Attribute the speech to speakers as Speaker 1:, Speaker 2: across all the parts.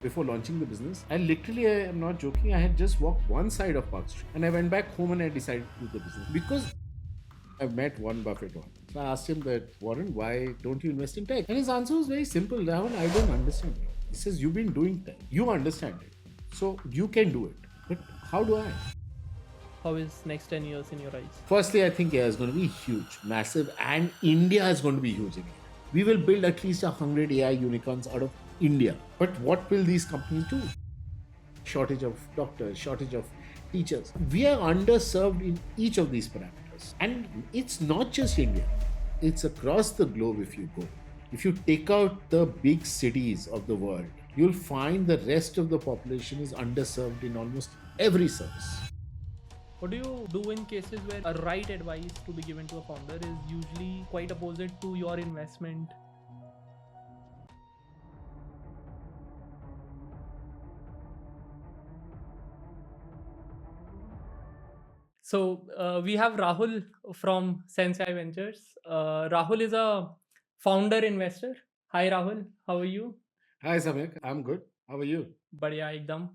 Speaker 1: before launching the business. I literally, I am not joking, I had just walked one side of Park Street and I went back home and I decided to do the business because I've met Warren Buffett once. So I asked him that, Warren, why don't you invest in tech? And his answer was very simple, Rahul, I don't understand it. He says, you've been doing tech, you understand it, so you can do it. But how do I?
Speaker 2: How is next 10 years in your eyes?
Speaker 1: Firstly, I think AI is going to be huge, massive, and India is going to be huge in AI. We will build at least 100 AI unicorns out of India. But what will these companies do? Shortage of doctors, shortage of teachers. We are underserved in each of these parameters. And it's not just India, it's across the globe if you go. If you take out the big cities of the world, you'll find the rest of the population is underserved in almost every service.
Speaker 2: What do you do in cases where a right advice to be given to a founder is usually quite opposite to your investment? So we have Rahul from SenseAI Ventures. Rahul is a founder investor. Hi Rahul, how are you?
Speaker 1: Hi, Samyak. I'm good. How are you?
Speaker 2: बढ़िया एकदम.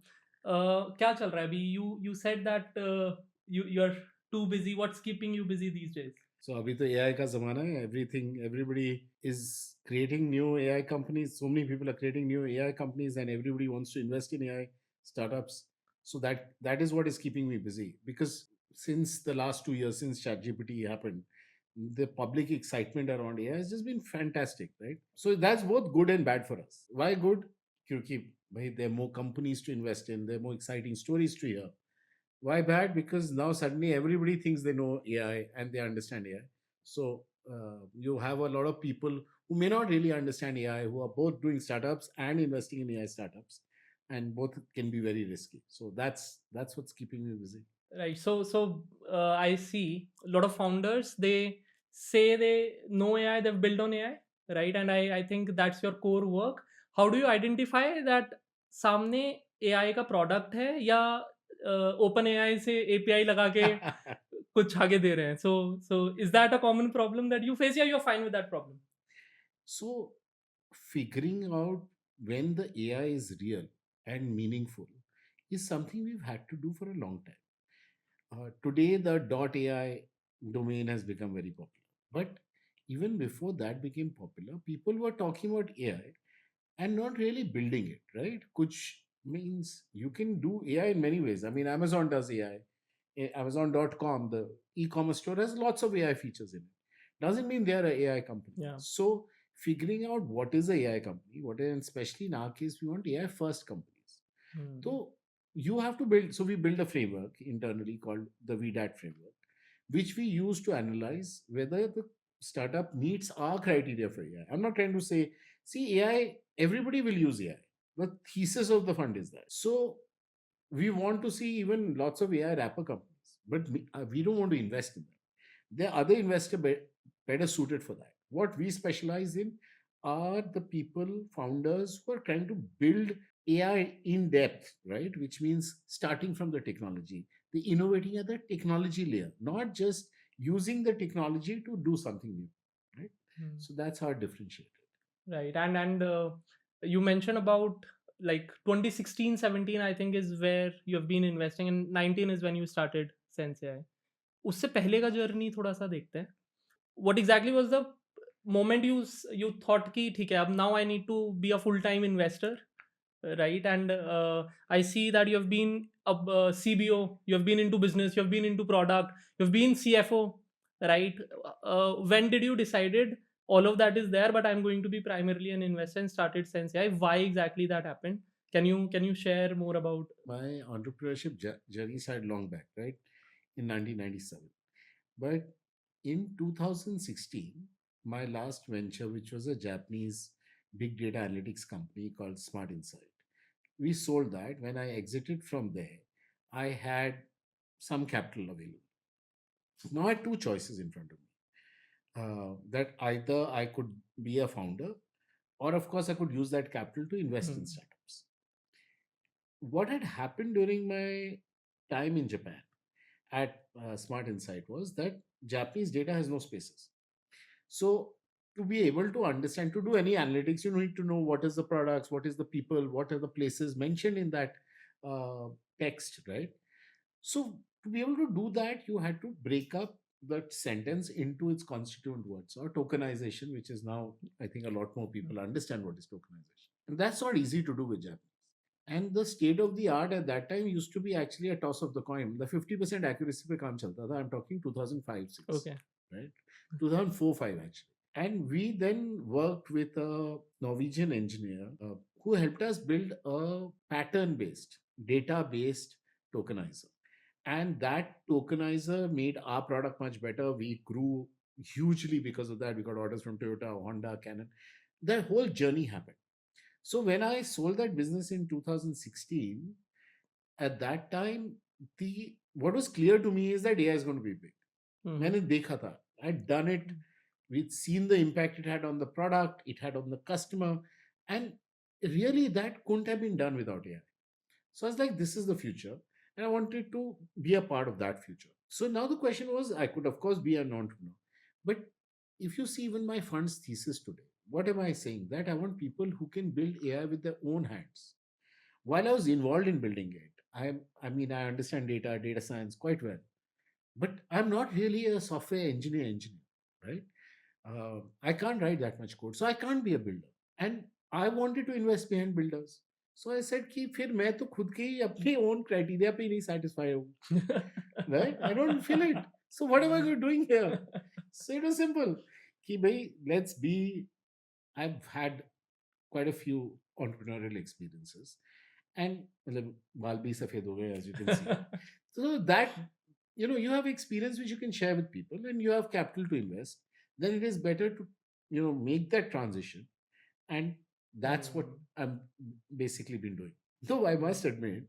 Speaker 2: क्या चल रहा है अभी? You said that you're too busy. What's keeping you busy these days?
Speaker 1: So अभी तो AI का ज़माना है. Everybody is creating new AI companies. So many people are creating new AI companies, and everybody wants to invest in AI startups. So that is what is keeping me busy. Because since the last 2 years, since ChatGPT happened, the public excitement around AI has just been fantastic, right? So that's both good and bad for us. Why good? क्योंकि भाई there are more companies to invest in, there are more exciting stories to hear. Why bad? Because now suddenly everybody thinks they know AI and they understand AI. So you have a lot of people who may not really understand AI, who are both doing startups and investing in AI startups, and both can be very risky. So that's what's keeping me busy.
Speaker 2: Right. So I see a lot of founders, they say they know AI, they've built on AI, right? And I think that's your core work. How do you identify that सामने AI का product है या open AI से API लगा के कुछ आगे दे रहे हैं? So is that a common problem that you face? Yeah, you're fine with that problem.
Speaker 1: So figuring out when the AI is real and meaningful is something we've had to do for a long time. Today, the .ai domain has become very popular. But even before that became popular, people were talking about AI and not really building it, right? Which means you can do AI in many ways. I mean, Amazon does AI. Amazon.com, the e-commerce store, has lots of AI features in it. Doesn't mean they are an AI company.
Speaker 2: Yeah.
Speaker 1: So figuring out what is a AI company, and especially in our case, we want AI first companies.
Speaker 2: Hmm.
Speaker 1: So you have to build. So we build a framework internally called the VDAT framework, which we use to analyze whether the startup meets our criteria for AI. I'm not trying to say, see, AI, everybody will use AI. The thesis of the fund is that. So we want to see even lots of AI wrapper companies, but we don't want to invest in them. There are other investors better suited for that. What we specialize in are the people, founders who are trying to build AI in depth, right? Which means starting from the technology, the innovating at the technology layer, not just using the technology to do something new, right?
Speaker 2: Hmm.
Speaker 1: So that's how differentiated.
Speaker 2: Right. And you mentioned about like 2016, 17, I think is where you have been investing, and 19 is when you started SenseAI. उससे पहले का journey थोड़ा सा देखते हैं. What exactly was the moment you thought कि ठीक है, अब now I need to be a full time investor, right? And I see that you have been a CBO, you have been into business, you have been into product, you have been CFO, right? When did you decided all of that is there, but I'm going to be primarily an investor and started SenseAI? Why exactly that happened? Can you share more about?
Speaker 1: My entrepreneurship journey started long back, right? In 1997. But in 2016, my last venture, which was a Japanese big data analytics company called Smart Insight, we sold that. When I exited from there, I had some capital available. Now I had two choices in front of me. That either I could be a founder, or of course, I could use that capital to invest in
Speaker 2: Hmm.
Speaker 1: startups. What had happened during my time in Japan at Smart Insight was that Japanese data has no spaces. So to be able to understand, to do any analytics, you need to know what is the products, what is the people, what are the places mentioned in that text, right? So to be able to do that, you had to break up that sentence into its constituent words, or tokenization, which is now, I think, a lot more people understand what is tokenization. And that's not easy to do with Japanese. And the state of the art at that time used to be actually a toss of the coin. The 50% accuracy pe kaam chalta tha. I'm talking 2005, 6,
Speaker 2: Okay.
Speaker 1: right? 2004, 5 actually. And we then worked with a Norwegian engineer who helped us build a pattern based, data based tokenizer. And that tokenizer made our product much better. We grew hugely because of that. We got orders from Toyota, Honda, Canon. That whole journey happened. So when I sold that business in 2016, at that time, the what was clear to me is that AI is going to be big. मैंने देखा था. I'd done it. We'd seen the impact it had on the product, it had on the customer, and really that couldn't have been done without AI. So I was like, this is the future, and I wanted to be a part of that future. So now the question was, I could of course be an entrepreneur, but if you see even my fund's thesis today, what am I saying? That I want people who can build AI with their own hands. While I was involved in building it, I mean, I understand data science quite well, but I'm not really a software engineer, right? I can't write that much code, so I can't be a builder. And I wanted to invest behind builders. So I said कि फिर मैं तो खुद के ही अपने own criteria पे ही नहीं satisfy हूँ, right? I don't feel it. So what am I doing here? So it was simple कि भाई let's be. I've had quite a few entrepreneurial experiences, and मतलब बाल भी सफेद हो गए, as you can see. So that, you have experience which you can share with people, and you have capital to invest. Then it is better to make that transition, and that's what I'm basically been doing. Though I must admit,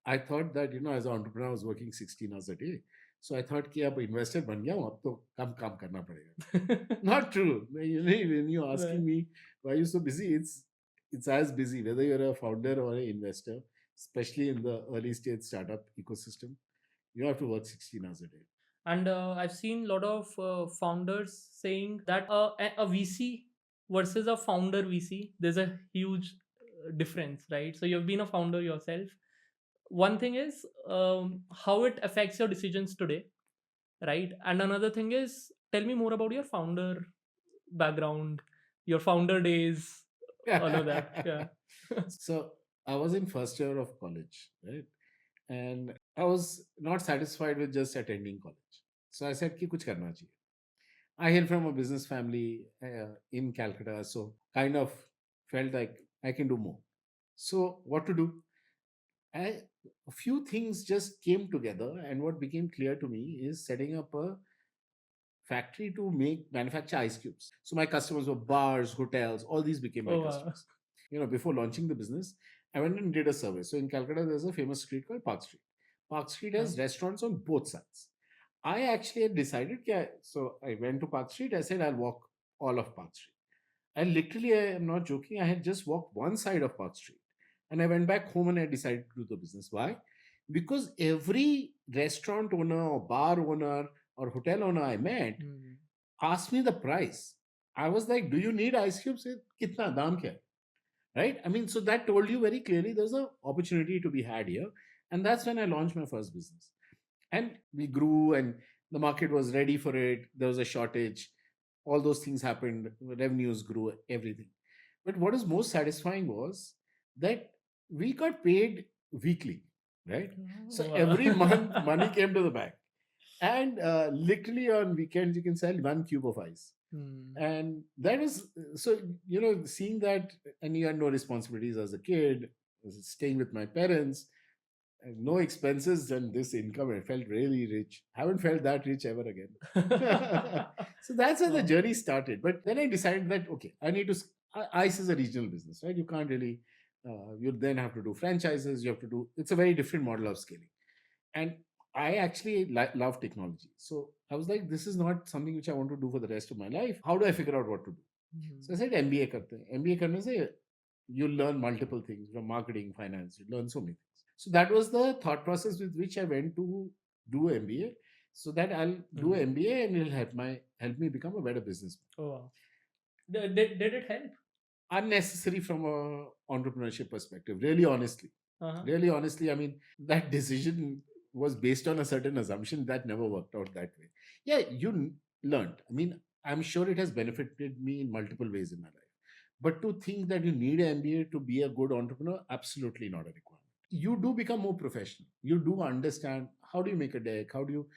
Speaker 1: I thought that as an entrepreneur I was working 16 hours a day. So I thought कि अब investor बन गया हूँ, अब तो कम काम करना पड़ेगा. Not true. When you're asking
Speaker 2: Right.
Speaker 1: me why are you so busy, it's as busy whether you're a founder or an investor, especially in the early stage startup ecosystem. You have to work 16 hours a day.
Speaker 2: And I've seen a lot of founders saying that a VC versus a founder VC, there's a huge difference, right? So you've been a founder yourself. One thing is how it affects your decisions today, right? And another thing is, tell me more about your founder background, your founder days, all of that. Yeah.
Speaker 1: So I was in first year of college, right? And I was not satisfied with just attending college. So I said कि कुछ करना चाहिए. I hail from a business family in Calcutta, so kind of felt like I can do more. So what to do? A few things just came together, and what became clear to me is setting up a factory to manufacture ice cubes. So my customers were bars, hotels, all these became my
Speaker 2: Oh, wow.
Speaker 1: customers. Before launching the business, I went and did a survey. So in Calcutta, there's a famous street called Park Street. Park Street has restaurants on both sides. I actually had decided, so I went to Park Street. I said, I'll walk all of Park Street. And literally, I am not joking, I had just walked one side of Park Street. And I went back home and I decided to do the business. Why? Because every restaurant owner or bar owner or hotel owner I met asked me the price. I was like, do you need ice cubes? Kitna daam kya? Right? I mean, so that told you very clearly there's an opportunity to be had here. And that's when I launched my first business. And we grew, and the market was ready for it. There was a shortage. All those things happened. Revenues grew, everything. But what is most satisfying was that we got paid weekly, right? So
Speaker 2: Wow.
Speaker 1: every month, money came to the bank. And literally on weekends, you can sell one cube of ice. And that was so, seeing that, and you had no responsibilities as a kid, staying with my parents, and no expenses, and this income, I felt really rich. Haven't felt that rich ever again. So that's how the
Speaker 2: Wow.
Speaker 1: journey started. But then I decided that, okay, I need to, ice is a regional business, right? You can't really, you then have to do franchises, you have to do, it's a very different model of scaling. And I actually love technology. So I was like, this is not something which I want to do for the rest of my life. How do I figure out what to do? So I said, MBA karte hain. MBA karne se, you learn multiple things from marketing, finance, you learn so many things. So that was the thought process with which I went to do MBA, so that I'll do MBA and it'll help me become a better businessman.
Speaker 2: Oh, wow. Did it help?
Speaker 1: Unnecessary from a entrepreneurship perspective, really honestly.
Speaker 2: Uh-huh.
Speaker 1: Really honestly, I mean, that decision was based on a certain assumption that never worked out that way. Yeah, learned. I mean, I'm sure it has benefited me in multiple ways in my life. But to think that you need an MBA to be a good entrepreneur, absolutely not a requirement. You do become more professional. You do understand how do you make a deck, how do you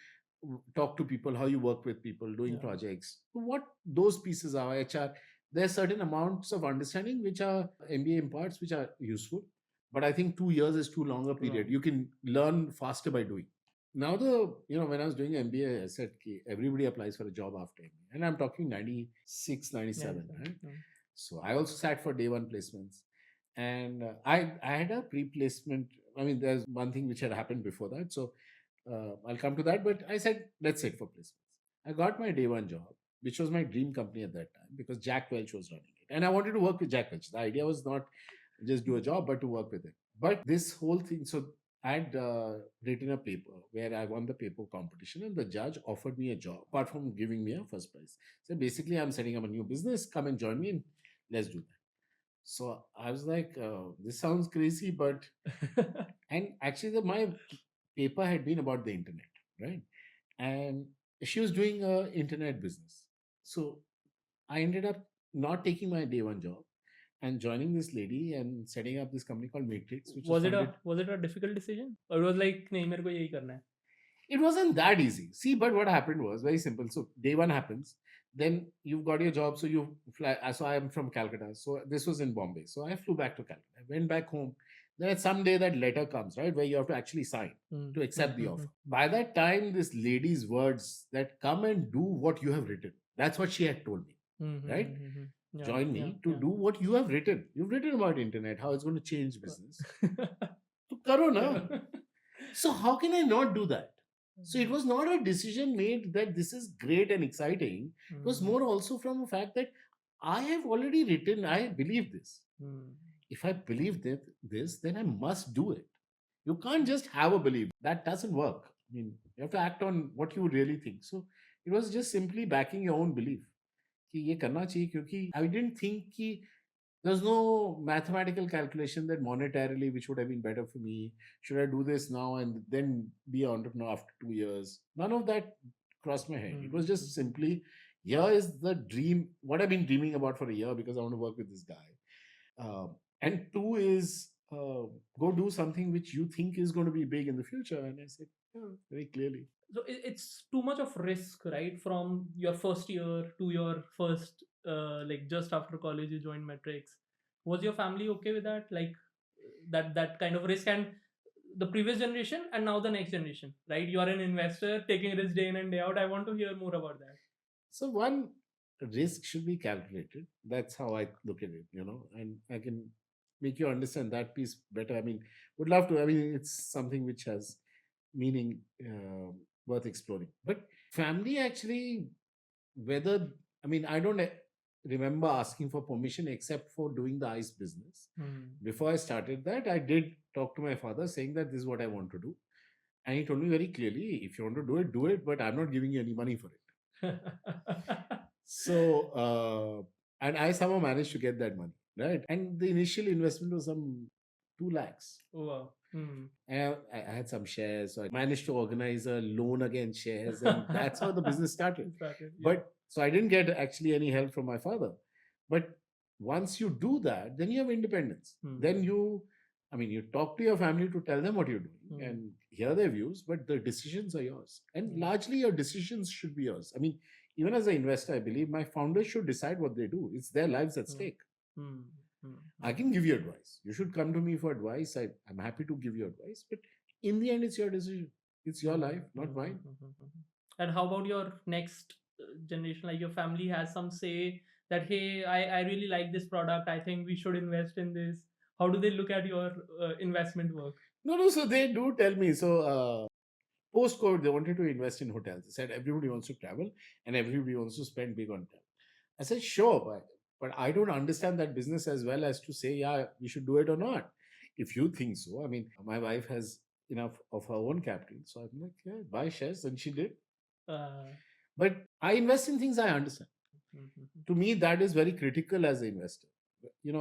Speaker 1: talk to people, how you work with people, doing
Speaker 2: Yeah.
Speaker 1: projects, what those pieces are, HR. There are certain amounts of understanding which are MBA imparts, which are useful. But I think 2 years is too long a
Speaker 2: Too
Speaker 1: period.
Speaker 2: long.
Speaker 1: You can learn faster by doing. Now when I was doing MBA, I said everybody applies for a job after MBA. And I'm talking 96,
Speaker 2: Yeah.
Speaker 1: 97, right?
Speaker 2: Yeah.
Speaker 1: So I also sat for day one placements. And I had a pre-placement. I mean, there's one thing which had happened before that. So I'll come to that. But I said, let's sit for placements. I got my day one job, which was my dream company at that time because Jack Welch was running it. And I wanted to work with Jack Welch. The idea was not just do a job, but to work with him. But this whole thing, so I had written a paper where I won the paper competition, and the judge offered me a job apart from giving me a first prize. So basically, I'm setting up a new business. Come and join me, and let's do that. So I was like, this sounds crazy, but and actually, my paper had been about the internet, right? And she was doing a internet business. So I ended up not taking my day one job and joining this lady and setting up this company called Matrix, which was funded.
Speaker 2: Was it a difficult decision, or it was like नहीं मेरे को यही करना है?
Speaker 1: It wasn't that easy. See, but what happened was very simple. So day one happens, then you've got your job. So you fly. So I'm from Calcutta. So this was in Bombay. So I flew back to Calcutta. I went back home. Then someday that letter comes, right, where you have to actually sign to accept the offer. By that time, this lady's words that come and do what you have written. That's what she had told me, right?
Speaker 2: Yeah.
Speaker 1: Join me to do what you have written. You've written about internet, how it's going to change business. So karo na. So how can I not do that? So it was not a decision made that this is great and exciting. It was more also from the fact that I have already written, I believe this. If I believe this, then I must do it. You can't just have a belief. That doesn't work. I mean, you have to act on what you really think. So it was just simply backing your own belief. कि ये करना चाहिए क्योंकि I didn't think कि there's no mathematical calculation that monetarily which would have been better for me. Should I do this now and then be an entrepreneur after 2 years? None of that crossed my head. It was just simply, here is the dream, what I've been dreaming about for a year because I want to work with this guy. And two is go do something which you think is going to be big in the future. And I said, yeah, very clearly.
Speaker 2: So it's too much of risk, right? From your first year to your first, like just after college, you joined Metrics. Was your family okay with that? Like that kind of risk, and the previous generation and now the next generation, right? You are an investor taking risk day in and day out. I want to hear more about that.
Speaker 1: So one, risk should be calculated. That's how I look at it, and I can make you understand that piece better. I mean, would love to. I mean, it's something which has meaning worth exploring. But family actually, whether, I mean, I don't remember asking for permission except for doing the ice business. Before I started that, I did talk to my father saying that this is what I want to do. And he told me very clearly, if you want to do it, but I'm not giving you any money for it. So, and I somehow managed to get that money, right? And the initial investment was some 2 lakhs.
Speaker 2: Oh, wow.
Speaker 1: And I had some shares, so I managed to organize a loan against shares, and that's how the business started.
Speaker 2: Yeah.
Speaker 1: But so I didn't get actually any help from my father. But once you do that, then you have independence. Then I mean, you talk to your family to tell them what you're doing and hear their views, but the decisions are yours. And largely, your decisions should be yours. I mean, even as an investor, I believe my founders should decide what they do. It's their lives at stake. I can give you advice. You should come to me for advice. I'm happy to give you advice, but in the end, it's your decision. It's your life, not mine.
Speaker 2: And how about your next generation? Like your family has some say that, hey, I really like this product. I think we should invest in this. How do they look at your investment work?
Speaker 1: No. So they do tell me. So post-COVID, they wanted to invest in hotels. They said everybody wants to travel and everybody wants to spend big on travel. I said, sure, but I don't understand that business as well as to say, yeah, we should do it or not. If you think so, I mean, my wife has enough of her own capital. So I'm like, yeah, buy shares. And she did. But I invest in things I understand.
Speaker 2: Mhm.
Speaker 1: To me, that is very critical as an investor.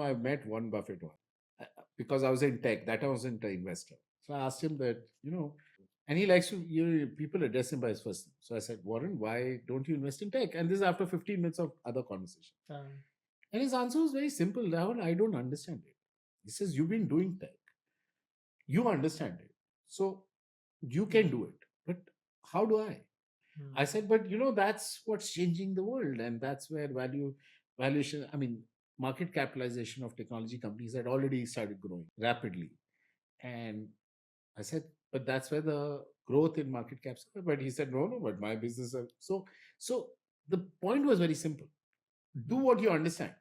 Speaker 1: I've met Warren Buffett once because I was in tech. That I wasn't an investor. So I asked him that, and he likes to, people address him by his first name. So I said, Warren, why don't you invest in tech? And this is after 15 minutes of other conversation.
Speaker 2: Um,
Speaker 1: And his answer was very simple. Rahul, I don't understand it. He says, you've been doing tech. You understand it. So you can do it. But how do I?
Speaker 2: mm,
Speaker 1: I said, but that's what's changing the world. And that's where valuation, market capitalization of technology companies had already started growing rapidly. And I said, but that's where the growth in market caps are. But he said, no, but my business. So the point was very simple. Do what you understand.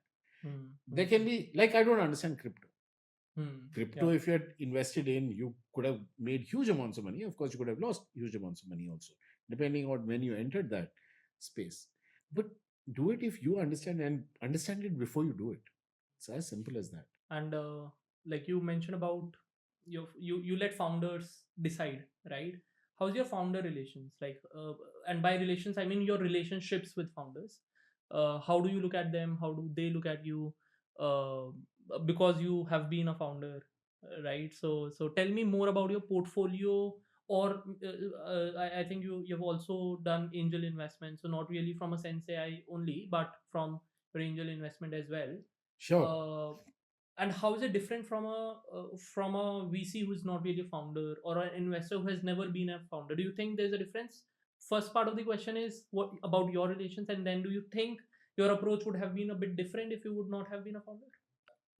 Speaker 2: mm,
Speaker 1: There
Speaker 2: mm,
Speaker 1: can be, like, I don't understand crypto.
Speaker 2: yeah.
Speaker 1: Crypto, if you had invested in, you could have made huge amounts of money. Of course, you could have lost huge amounts of money also, depending on when you entered that space. But do it if you understand, and understand it before you do it. It's as simple as that.
Speaker 2: And like you mentioned about you let founders decide, right? How's your founder relations like? And by relations, I mean your relationships with founders. How do you look at them? How do they look at you? uh, because you have been a founder, right? So tell me more about your portfolio. Or I think you've also done angel investment, so not really from a sensei only, but from your angel investment as well.
Speaker 1: Sure.
Speaker 2: uh, and how is it different from a VC who's not really a founder, or an investor who has never been a founder? Do you think there's a difference? First part of the question is what about your relations, and then do you think your approach would have been a bit different if you would not have been a founder?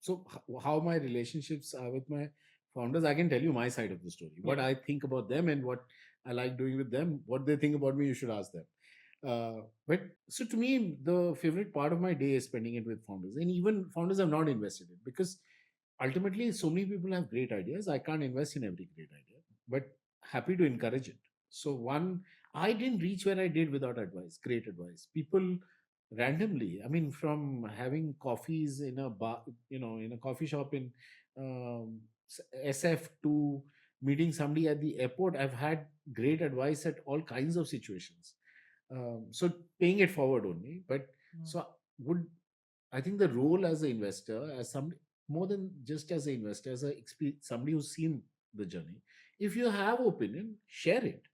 Speaker 1: So how my relationships are with my founders, I can tell you my side of the story, what
Speaker 2: Yeah.
Speaker 1: I think about them and what I like doing with them. What they think about me, you should ask them. But so to me, the favorite part of my day is spending it with founders, and even founders have not invested in, because ultimately so many people have great ideas. I can't invest in every great idea, but happy to encourage it. So one, I didn't reach where I did without advice, great advice. People randomly, from having coffees in a bar, in a coffee shop in um, SF, to meeting somebody at the airport. I've had great advice at all kinds of situations. So paying it forward only. But
Speaker 2: Mm.
Speaker 1: so would I think the role as an investor, as some more than just as an investor, as a somebody who's seen the journey, if you have opinion, share it.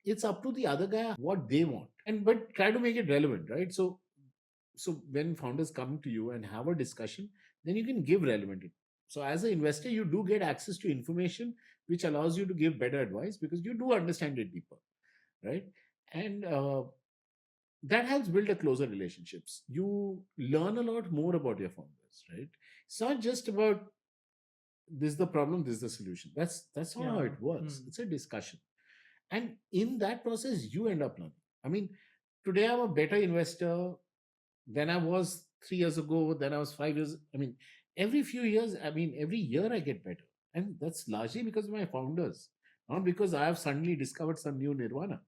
Speaker 1: It's up to the other guy what they want, and but try to make it relevant, right? So when founders come to you and have a discussion, then you can give relevant. So as an investor, you do get access to information which allows you to give better advice because you do understand it deeper, right? And that helps build a closer relationships. You learn a lot more about your founders, right? It's not just about this is the problem, this is the solution. That's not how
Speaker 2: Yeah.
Speaker 1: it works.
Speaker 2: Hmm.
Speaker 1: It's a discussion, and in that process, you end up learning. I mean, today I'm a better investor than I was 3 years ago, than I was 5 years. Every few years, every year I get better. And that's largely because of my founders, not because I have suddenly discovered some new nirvana.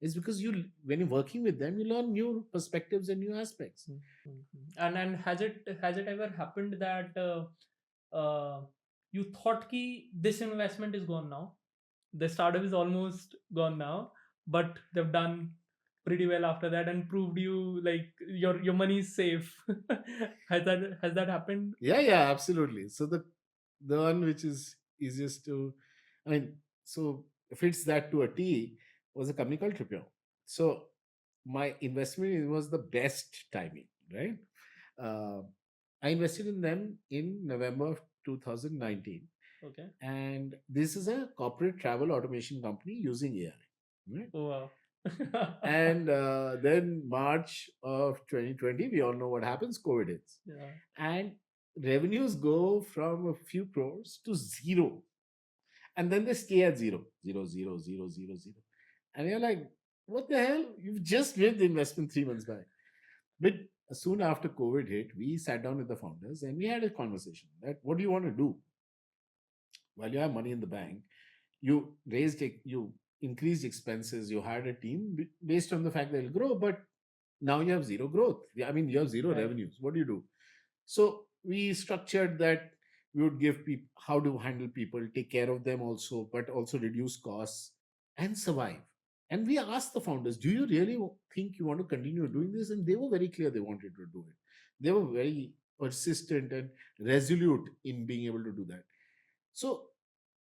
Speaker 1: It's because when you're working with them, you learn new perspectives and new aspects.
Speaker 2: And has it ever happened that you thought ki this investment is gone now, the startup is almost gone now, but they've done pretty well after that and proved you like your money is safe? Has that happened?
Speaker 1: Yeah, absolutely. So the one which is easiest to, I mean, so fits that to a T was a company called Tripion. So my investment, it was the best timing, right? Uh, I invested in them in November of 2019,
Speaker 2: Okay.
Speaker 1: and this is a corporate travel automation company using AI, right?
Speaker 2: Oh, wow.
Speaker 1: And then March of 2020, we all know what happens. COVID hits,
Speaker 2: Yeah.
Speaker 1: and revenues go from a few crores to zero, and then they stay at zero, zero, zero, zero, zero, zero, and you're like, what the hell? You've just made the investment 3 months back. But soon after COVID hit, we sat down with the founders and we had a conversation that what do you want to do while you have money in the bank? You increased expenses, you hired a team based on the fact that it'll grow, but now you have zero growth. You have zero
Speaker 2: Right.
Speaker 1: revenues. What do you do? So we structured that we would give people how to handle people, take care of them also, but also reduce costs and survive. And we asked the founders, do you really think you want to continue doing this? And they were very clear they wanted to do it. They were very persistent and resolute in being able to do that. So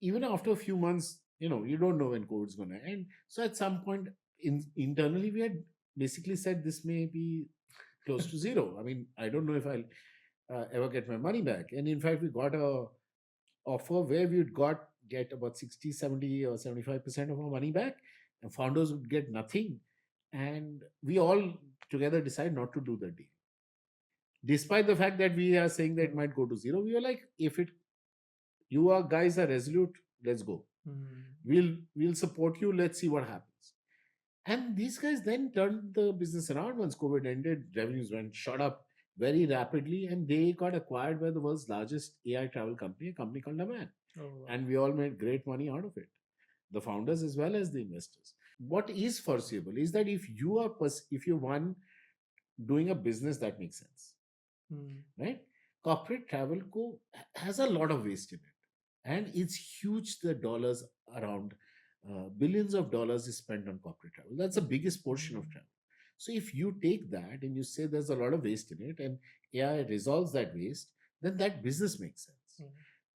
Speaker 1: even after a few months, you don't know when COVID's going to end. So at some point, internally, we had basically said this may be close to zero. I mean, I don't know if I'll ever get my money back. And in fact, we got a offer where we would get about 60, 70, or 75% of our money back, and founders would get nothing. And we all together decide not to do the deal. Despite the fact that we are saying that it might go to zero, we were like, if it you are guys are resolute, let's go. We'll support you. Let's see what happens. And these guys then turned the business around once COVID ended. Revenues went shot up very rapidly, and they got acquired by the world's largest AI travel company, a company called Naman.
Speaker 2: Oh, wow.
Speaker 1: And we all made great money out of it, the founders as well as the investors. What is foreseeable is that if you're one doing a business that makes sense, right? Corporate travel has a lot of waste in it, and it's huge. The dollars around billions of dollars is spent on corporate travel. That's the biggest portion of travel. So if you take that and you say there's a lot of waste in it, and AI resolves that waste, then that business makes sense.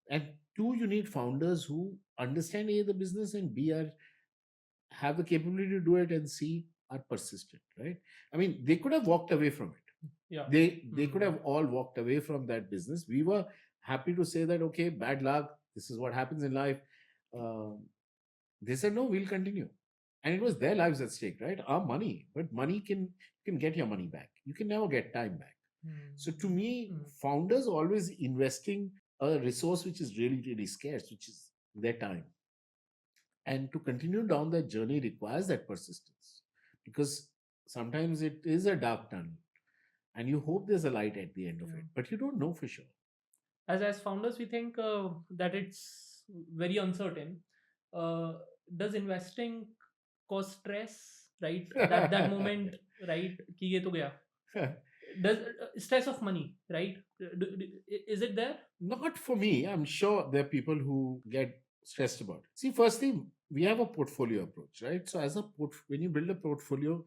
Speaker 1: And two, you need founders who understand A, the business, and B, have the capability to do it, and C, are persistent, right? I mean, they could have walked away from it.
Speaker 2: Yeah.
Speaker 1: They could have all walked away from that business. We were happy to say that, okay, bad luck, this is what happens in life. They said, no, we'll continue. And it was their lives at stake, right? Our money. But money can get your money back. You can never get time back. So to me, founders always investing a resource which is really, really scarce, which is their time. And to continue down that journey requires that persistence, because sometimes it is a dark tunnel and you hope there's a light at the end of it, but you don't know for sure.
Speaker 2: As founders, we think that it's very uncertain. Does investing cause stress, right? That moment, right? कि ये तो गया. Does stress of money, right? Is it there?
Speaker 1: Not for me. I'm sure there are people who get stressed about it. See, firstly, we have a portfolio approach, right? So when you build a portfolio,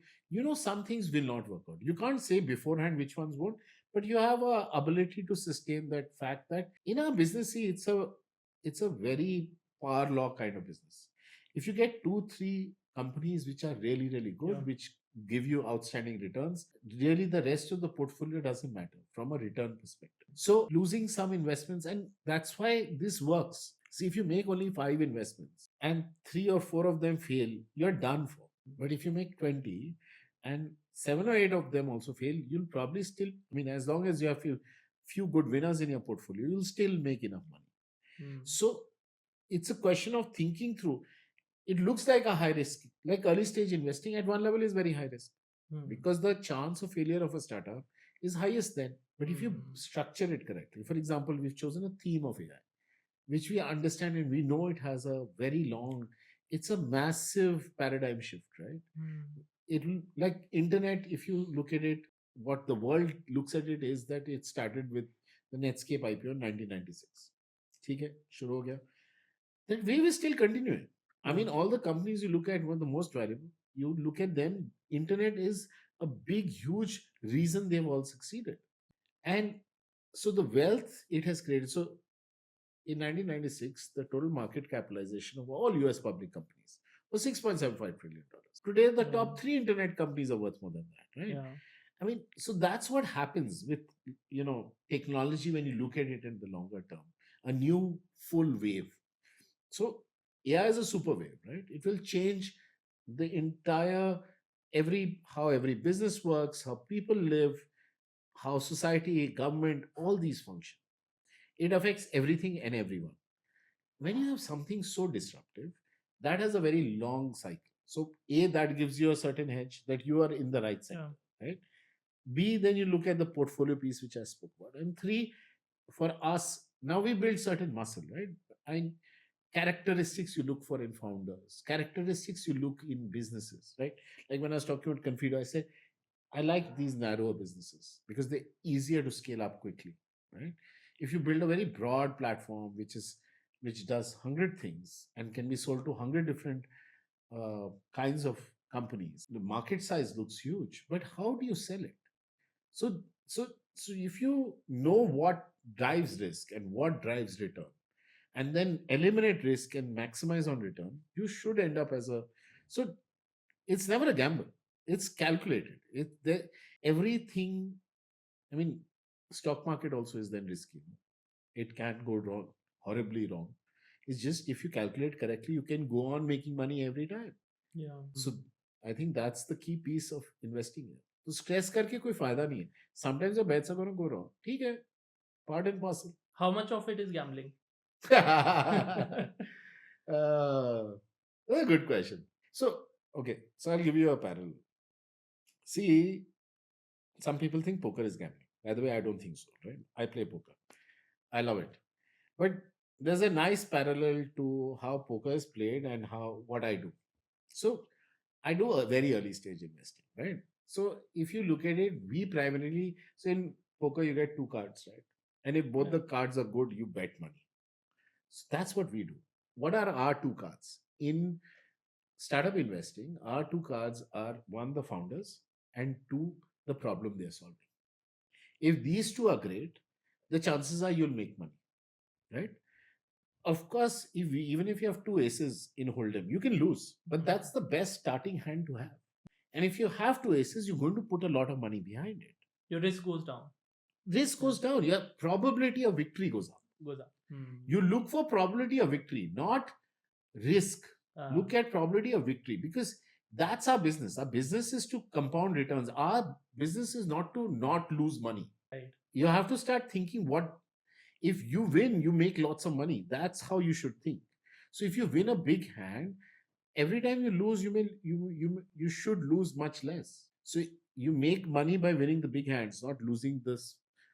Speaker 1: some things will not work out. You can't say beforehand which ones won't, but you have a ability to sustain that fact that in our business, see, it's a very power law kind of business. If you get 2-3 companies which are really, really good, which give you outstanding returns, really the rest of the portfolio doesn't matter from a return perspective. So losing some investments, and that's why this works. See, if you make only 5 investments and 3 or 4 of them fail, you're done for. But if you make 20 and 7 or 8 of them also fail, you'll probably still, as long as you have few good winners in your portfolio, you'll still make enough money. So it's a question of thinking through. It looks like a high risk, like early stage investing at one level is very high risk, because the chance of failure of a startup is highest then. But if you structure it correctly, for example, we've chosen a theme of AI, which we understand and we know it has a very long, it's a massive paradigm shift, right? It like internet, if you look at it, what the world looks at it is that it started with the Netscape IPO in 1996. ठीक है, शुरू हो गया. That wave is still continuing. All the companies you look at were the most valuable. You look at them, internet is a big, huge reason they've all succeeded. And so the wealth it has created. So in 1996, the total market capitalization of all US public companies was $6.75 trillion. Today, the top 3 internet companies are worth more than that, right?
Speaker 2: Yeah.
Speaker 1: So that's what happens with, technology when you look at it in the longer term, a new full wave. So AI is a super wave, right? It will change the entire how every business works, how people live, how society, government, all these function. It affects everything and everyone. When you have something so disruptive, that has a very long cycle. So A, that gives you a certain hedge that you are in the right sector, right? B, then you look at the portfolio piece, which I spoke about. And 3, for us, now we build certain muscle, right? And characteristics you look for in founders, characteristics you look in businesses, right? Like when I was talking about Confido, I said, I like these narrower businesses because they're easier to scale up quickly, right? If you build a very broad platform, which does 100 things and can be sold to 100 different kinds of companies. The market size looks huge, but how do you sell it? So, so, so if you know what drives risk and what drives return, and then eliminate risk and maximize on return, you should end up as a. So it's never a gamble. It's calculated. Everything. I mean, stock market also is then risky. It can go wrong, horribly wrong. It's just if you calculate correctly, you can go on making money every time.
Speaker 2: Yeah.
Speaker 1: So I think that's the key piece of investing here. तो stress करके कोई फायदा नहीं है. Sometimes your bets are going to go wrong. ठीक है, part and parcel.
Speaker 2: How much of it is gambling?
Speaker 1: That's a good question. So, okay, so I'll give you a parallel. See, some people think poker is gambling. By the way, I don't think so, right? I play poker. I love it. But there's a nice parallel to how poker is played and how what I do. So I do a very early stage investing, right? So if you look at it, we primarily, so in poker you get two cards, right? And if both the cards are good, you bet money. So that's what we do. What are our two cards? In startup investing, our two cards are one, the founders, and two, the problem they're solving. If these two are great, the chances are you'll make money, right? Of course, even if you have two aces in Hold'em, you can lose, but that's the best starting hand to have. And if you have two aces, you're going to put a lot of money behind it.
Speaker 2: Your risk goes down.
Speaker 1: Risk goes down. Your probability of victory goes up.
Speaker 2: Goes up.
Speaker 1: You look for probability of victory, not risk. Look at probability of victory because that's our business. Our business is to compound returns. Our business is not to not lose money.
Speaker 2: Right.
Speaker 1: You have to start thinking what if you win, you make lots of money. That's how you should think. So if you win a big hand, every time you lose, you should lose much less. So you make money by winning the big hands, not losing the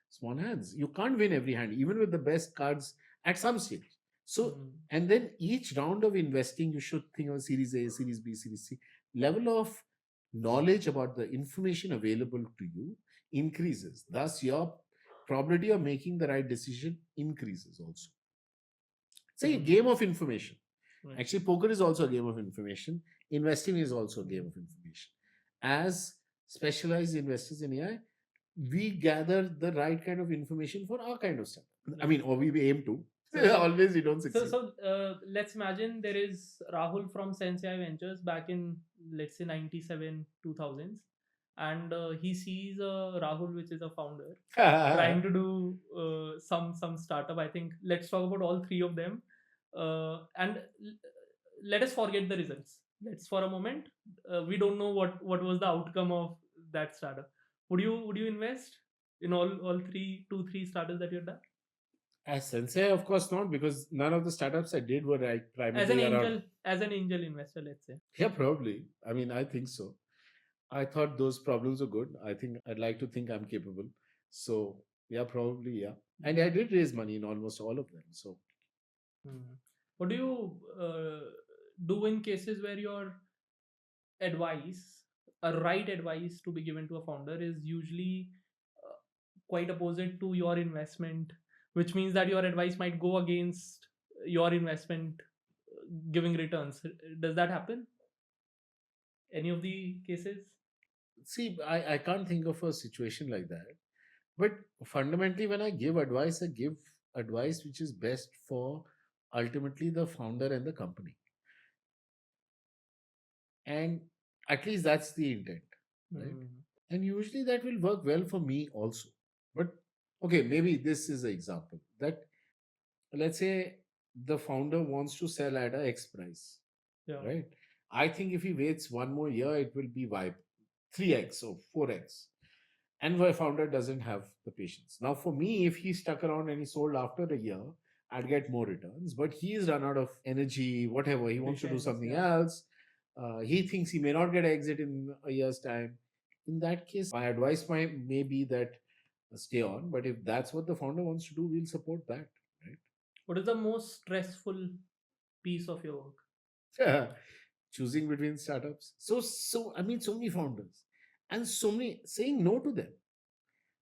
Speaker 1: small hands. You can't win every hand, even with the best cards at some stage. So, and then each round of investing, you should think of Series A, Series B, Series C. Level of knowledge about the information available to you increases. Thus, your probability of making the right decision increases also. It's a game of information. Right. Actually, poker is also a game of information. Investing is also a game of information. As specialized investors in AI, we gather the right kind of information for our kind of stuff. I mean, or we aim to. Always we don't succeed.
Speaker 2: So let's imagine there is Rahul from SenseAI Ventures back in, let's say, 97, 2000s. And he sees Rahul, which is a founder, trying to do some startup. I think let's talk about all three of them, and let us forget the results. Let's for a moment. We don't know what was the outcome of that startup. Would you invest in all three startups that you've done?
Speaker 1: As Sensei, of course not, because none of the startups I did were like primarily
Speaker 2: as an angel investor, let's say.
Speaker 1: Yeah, probably. I mean, I think so. I thought those problems were good. I think I'd like to think I'm capable. So yeah, probably yeah. And I did raise money in almost all of them. So
Speaker 2: what do you do in cases where your advice, a right advice to be given to a founder, is usually quite opposite to your investment, which means that your advice might go against your investment giving returns? Does that happen? Any of the cases?
Speaker 1: See, I can't think of a situation like that. But fundamentally, when I give advice which is best for ultimately the founder and the company. And at least that's the intent, right? And usually that will work well for me also. But okay, maybe this is an example that let's say the founder wants to sell at a X price, right? I think if he waits one more year, it will be 3x or 4x. And my founder doesn't have the patience. Now, for me, if he stuck around and he sold after a year, I'd get more returns. But he's run out of energy, whatever. He wants to do something else. He thinks he may not get an exit in a year's time. In that case, my advice may be that stay on. But if that's what the founder wants to do, we'll support that. Right?
Speaker 2: What is the most stressful piece of your work?
Speaker 1: Choosing between startups. I mean, so many founders and so many saying no to them.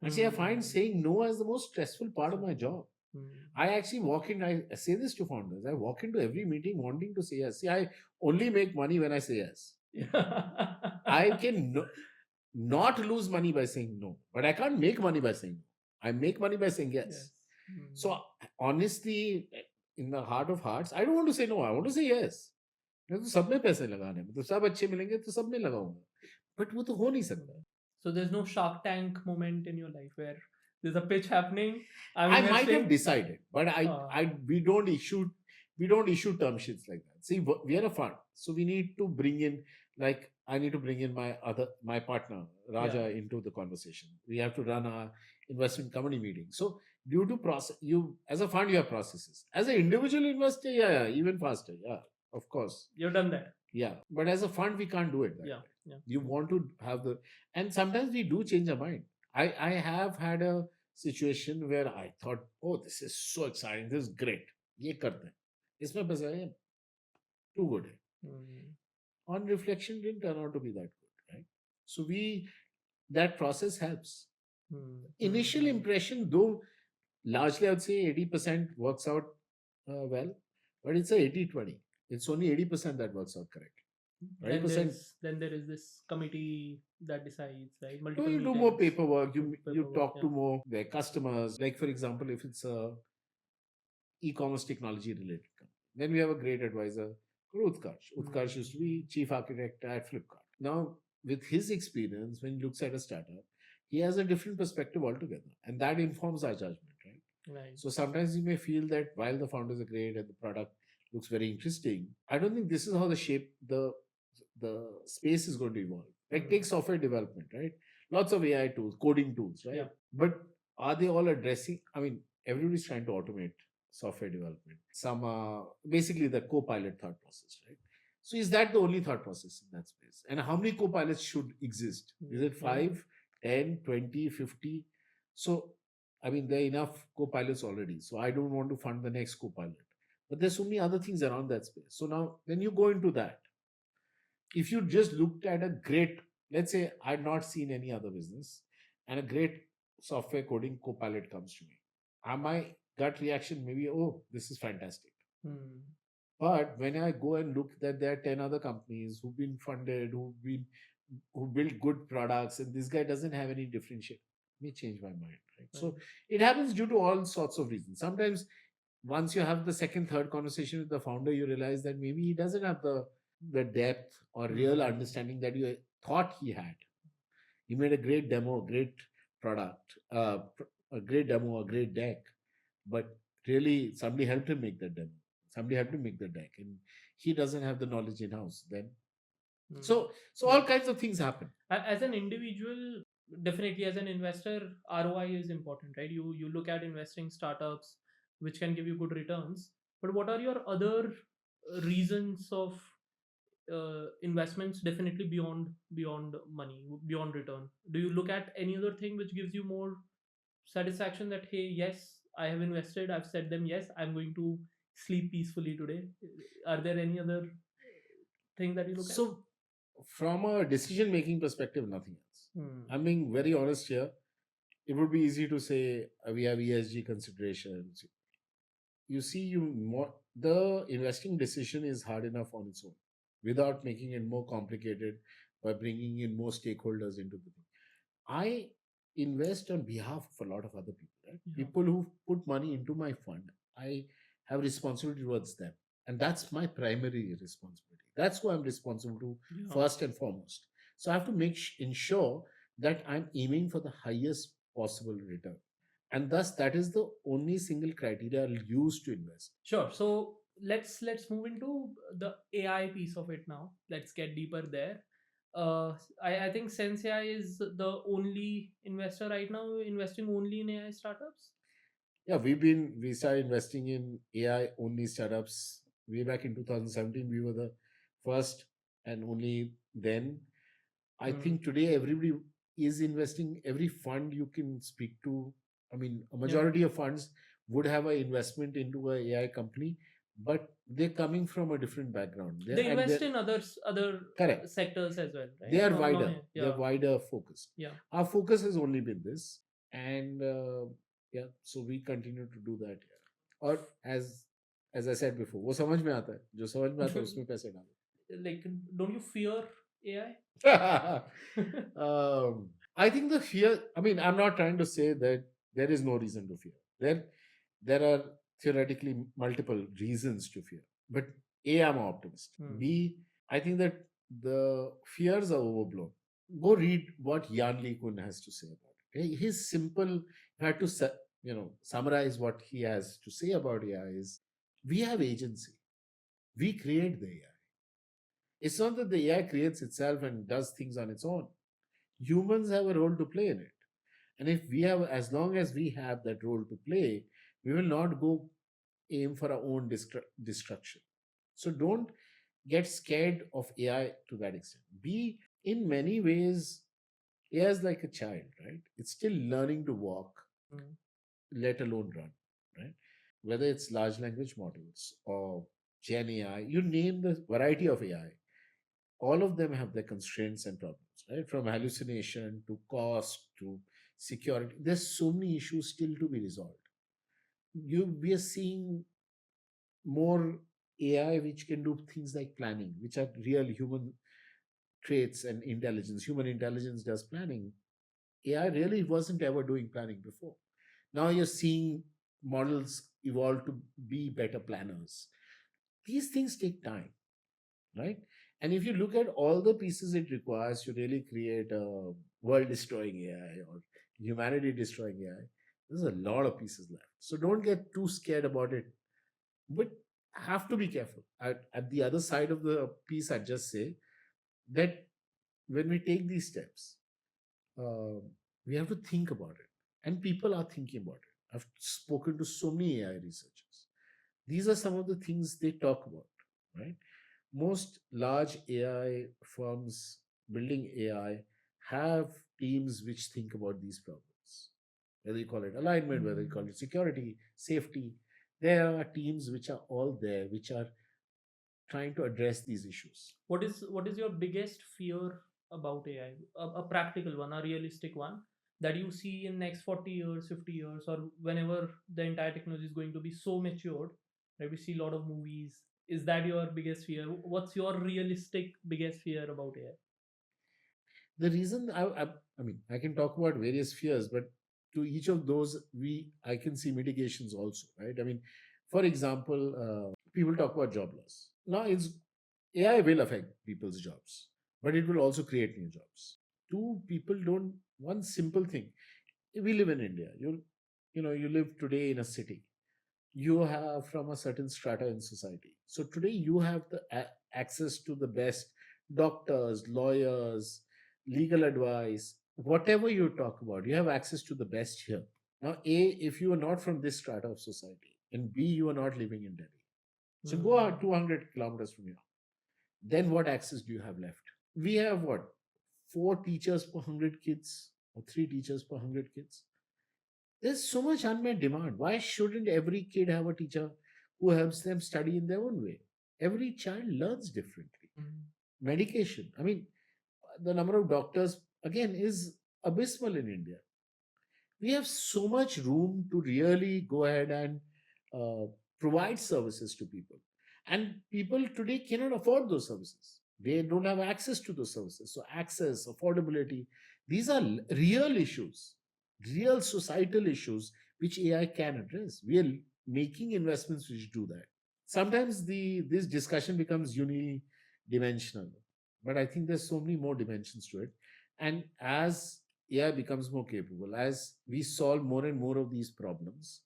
Speaker 1: Actually, I find saying no as the most stressful part of my job. I actually walk in, I say this to founders. I walk into every meeting wanting to say yes. See, I only make money when I say yes. I can not lose money by saying no, but I can't make money by saying no. I make money by saying yes.
Speaker 2: Yes.
Speaker 1: So honestly, in the heart of hearts, I don't want to say no. I want to say yes. मैं तो सब में पैसे लगाने हैं, मतलब सब अच्छे मिलेंगे तो सब में लगाऊंगा, बट वो तो हो नहीं सकता.
Speaker 2: So there's no Shark Tank moment in your life where there's a pitch happening.
Speaker 1: I might have decided, but we don't issue term sheets like that. See, we are a fund, so we need to bring in, like, I need to bring in my partner Raja into the conversation. We have to run our investment committee meeting. So due to process, you as a fund you have processes. As an individual investor, yeah, even faster, yeah, of course.
Speaker 2: You've done that.
Speaker 1: Yeah, but as a fund we can't do it that way. You want to have and sometimes we do change our mind. I have had a situation where I thought, oh, this is so exciting, this is great, ये करते हैं, इसमें पैसा है, too good है. On reflection, didn't turn out to be that good, right? So that process helps. Initial impression, though, largely I would say 80% works out well, but it's a 80-20. It's only 80% that works out correct.
Speaker 2: Then there is this committee that decides, right?
Speaker 1: Multiple you do more paperwork. You talk to more their customers. Like, for example, if it's a e-commerce technology related company, then we have a great advisor called Utkarsh. Utkarsh used to be chief architect at Flipkart. Now, with his experience, when he looks at a startup, he has a different perspective altogether, and that informs our judgment, right? So sometimes you may feel that while the founders are great and the product looks very interesting, I don't think this is how the space is going to evolve. Like, take software development, right? Lots of AI tools, coding tools, right? But are they all addressing? I mean, everybody's trying to automate software development. Some are basically the co-pilot thought process, right? So is that the only thought process in that space? And how many co-pilots should exist? Is it 5, 10, 20, 50? So, I mean, there are enough co-pilots already. So I don't want to fund the next co-pilot. But there's so many other things around that space. So now, when you go into that, if you just looked at a great, let's say I'd not seen any other business, and a great software coding co-pilot comes to me, my gut reaction maybe, oh, this is fantastic. But when I go and look that there are 10 other companies who've been funded, who build good products, and this guy doesn't have any differentiation, may change my mind, right? So it happens due to all sorts of reasons. Sometimes once you have the second, third conversation with the founder, you realize that maybe he doesn't have the depth or real understanding that you thought he had. He made a great demo, great product, a great demo, a great deck, but really somebody helped him make that demo. Somebody helped him make the deck, and he doesn't have the knowledge in house then. So all kinds of things happen.
Speaker 2: As an individual, definitely as an investor, ROI is important, right? You look at investing startups which can give you good returns, but what are your other reasons of investments, definitely beyond money, beyond return? Do you look at any other thing which gives you more satisfaction that, hey, yes, I have invested, I've said them yes, I'm going to sleep peacefully today? Are there any other thing that you look at?
Speaker 1: So from a decision making perspective, nothing else. I'm being very honest here. It would be easy to say we have ESG considerations. You see, the investing decision is hard enough on its own without making it more complicated by bringing in more stakeholders into the thing. I invest on behalf of a lot of other people, right? People who put money into my fund. I have responsibility towards them, and that's my primary responsibility. That's who I'm responsible to first and foremost. So I have to ensure that I'm aiming for the highest possible return, and thus that is the only single criteria I'll use to invest.
Speaker 2: Sure. So let's move into the AI piece of it now. Let's get deeper there. I think SenseAI is the only investor right now investing only in AI startups.
Speaker 1: Yeah, we started investing in AI only startups way back in 2017. We were the first and only then. I think today everybody is investing. Every fund you can speak to, I mean, a majority of funds would have an investment into an AI company, but they're coming from a different background.
Speaker 2: They invest in other
Speaker 1: correct
Speaker 2: sectors as well, right?
Speaker 1: They are wider. They're wider focused. Our focus has only been this, and Yeah, so we continue to do that. Yeah. और as I said before, वो समझ में आता है, जो समझ में आता है उसमें पैसे डालो.
Speaker 2: Like, don't you fear AI?
Speaker 1: I think the fear, I mean, I'm not trying to say that there is no reason to fear. There are theoretically multiple reasons to fear. But A, I'm an optimist. B, I think that the fears are overblown. Go read what Jan Lee Kun has to say about it. His simple, if I had to summarize what he has to say about AI is, we have agency. We create the AI. It's not that the AI creates itself and does things on its own. Humans have a role to play in it. And if we have, as long as we have that role to play, we will not go aim for our own destruction. So don't get scared of AI to that extent. Be, in many ways, AI is like a child, right? It's still learning to walk, let alone run, right? Whether it's large language models or Gen AI, you name the variety of AI, all of them have their constraints and problems, right? From hallucination to cost to security. There's so many issues still to be resolved. We are seeing more AI which can do things like planning, which are real human traits and intelligence. Human intelligence does planning. AI really wasn't ever doing planning before. Now you're seeing models evolve to be better planners. These things take time, right? And if you look at all the pieces it requires to really create a world destroying AI or humanity destroying AI, there's a lot of pieces left. So don't get too scared about it, but have to be careful. At the other side of the piece, I just say that when we take these steps, uh, we have to think about it. And people are thinking about it. I've spoken to so many AI researchers. These are some of the things they talk about, right? Most large AI firms building AI have teams which think about these problems. Whether you call it alignment, whether you call it security, safety, there are teams which are all there, which are trying to address these issues.
Speaker 2: What is your biggest fear about AI? A practical one, a realistic one that you see in next 40 years, 50 years, or whenever the entire technology is going to be so matured, right? We see a lot of movies. Is that your biggest fear? What's your realistic biggest fear about AI?
Speaker 1: The reason I mean, I can talk about various fears, but to each of those, I can see mitigations also, right? I mean, for example, people talk about job loss. Now, it's AI will affect people's jobs, but it will also create new jobs. Two, people don't. One simple thing: we live in India. You live today in a city. You have from a certain strata in society. So today you have the access to the best doctors, lawyers, legal advice, whatever you talk about, you have access to the best here. Now, A, if you are not from this strata of society, and B, you are not living in Delhi. So go out 200 kilometers from here. Then what access do you have left? We have what? Four teachers per 100 kids or three teachers per 100 kids. There's so much unmet demand. Why shouldn't every kid have a teacher who helps them study in their own way? Every child learns differently. Medication. I mean, the number of doctors, again, is abysmal in India. We have so much room to really go ahead and uh, provide services to people. And people today cannot afford those services. They don't have access to those services. So, access, affordability, these are real issues, real societal issues which AI can address. We are making investments which do that. Sometimes this discussion becomes unidimensional, but I think there's so many more dimensions to it. And as AI becomes more capable, as we solve more and more of these problems,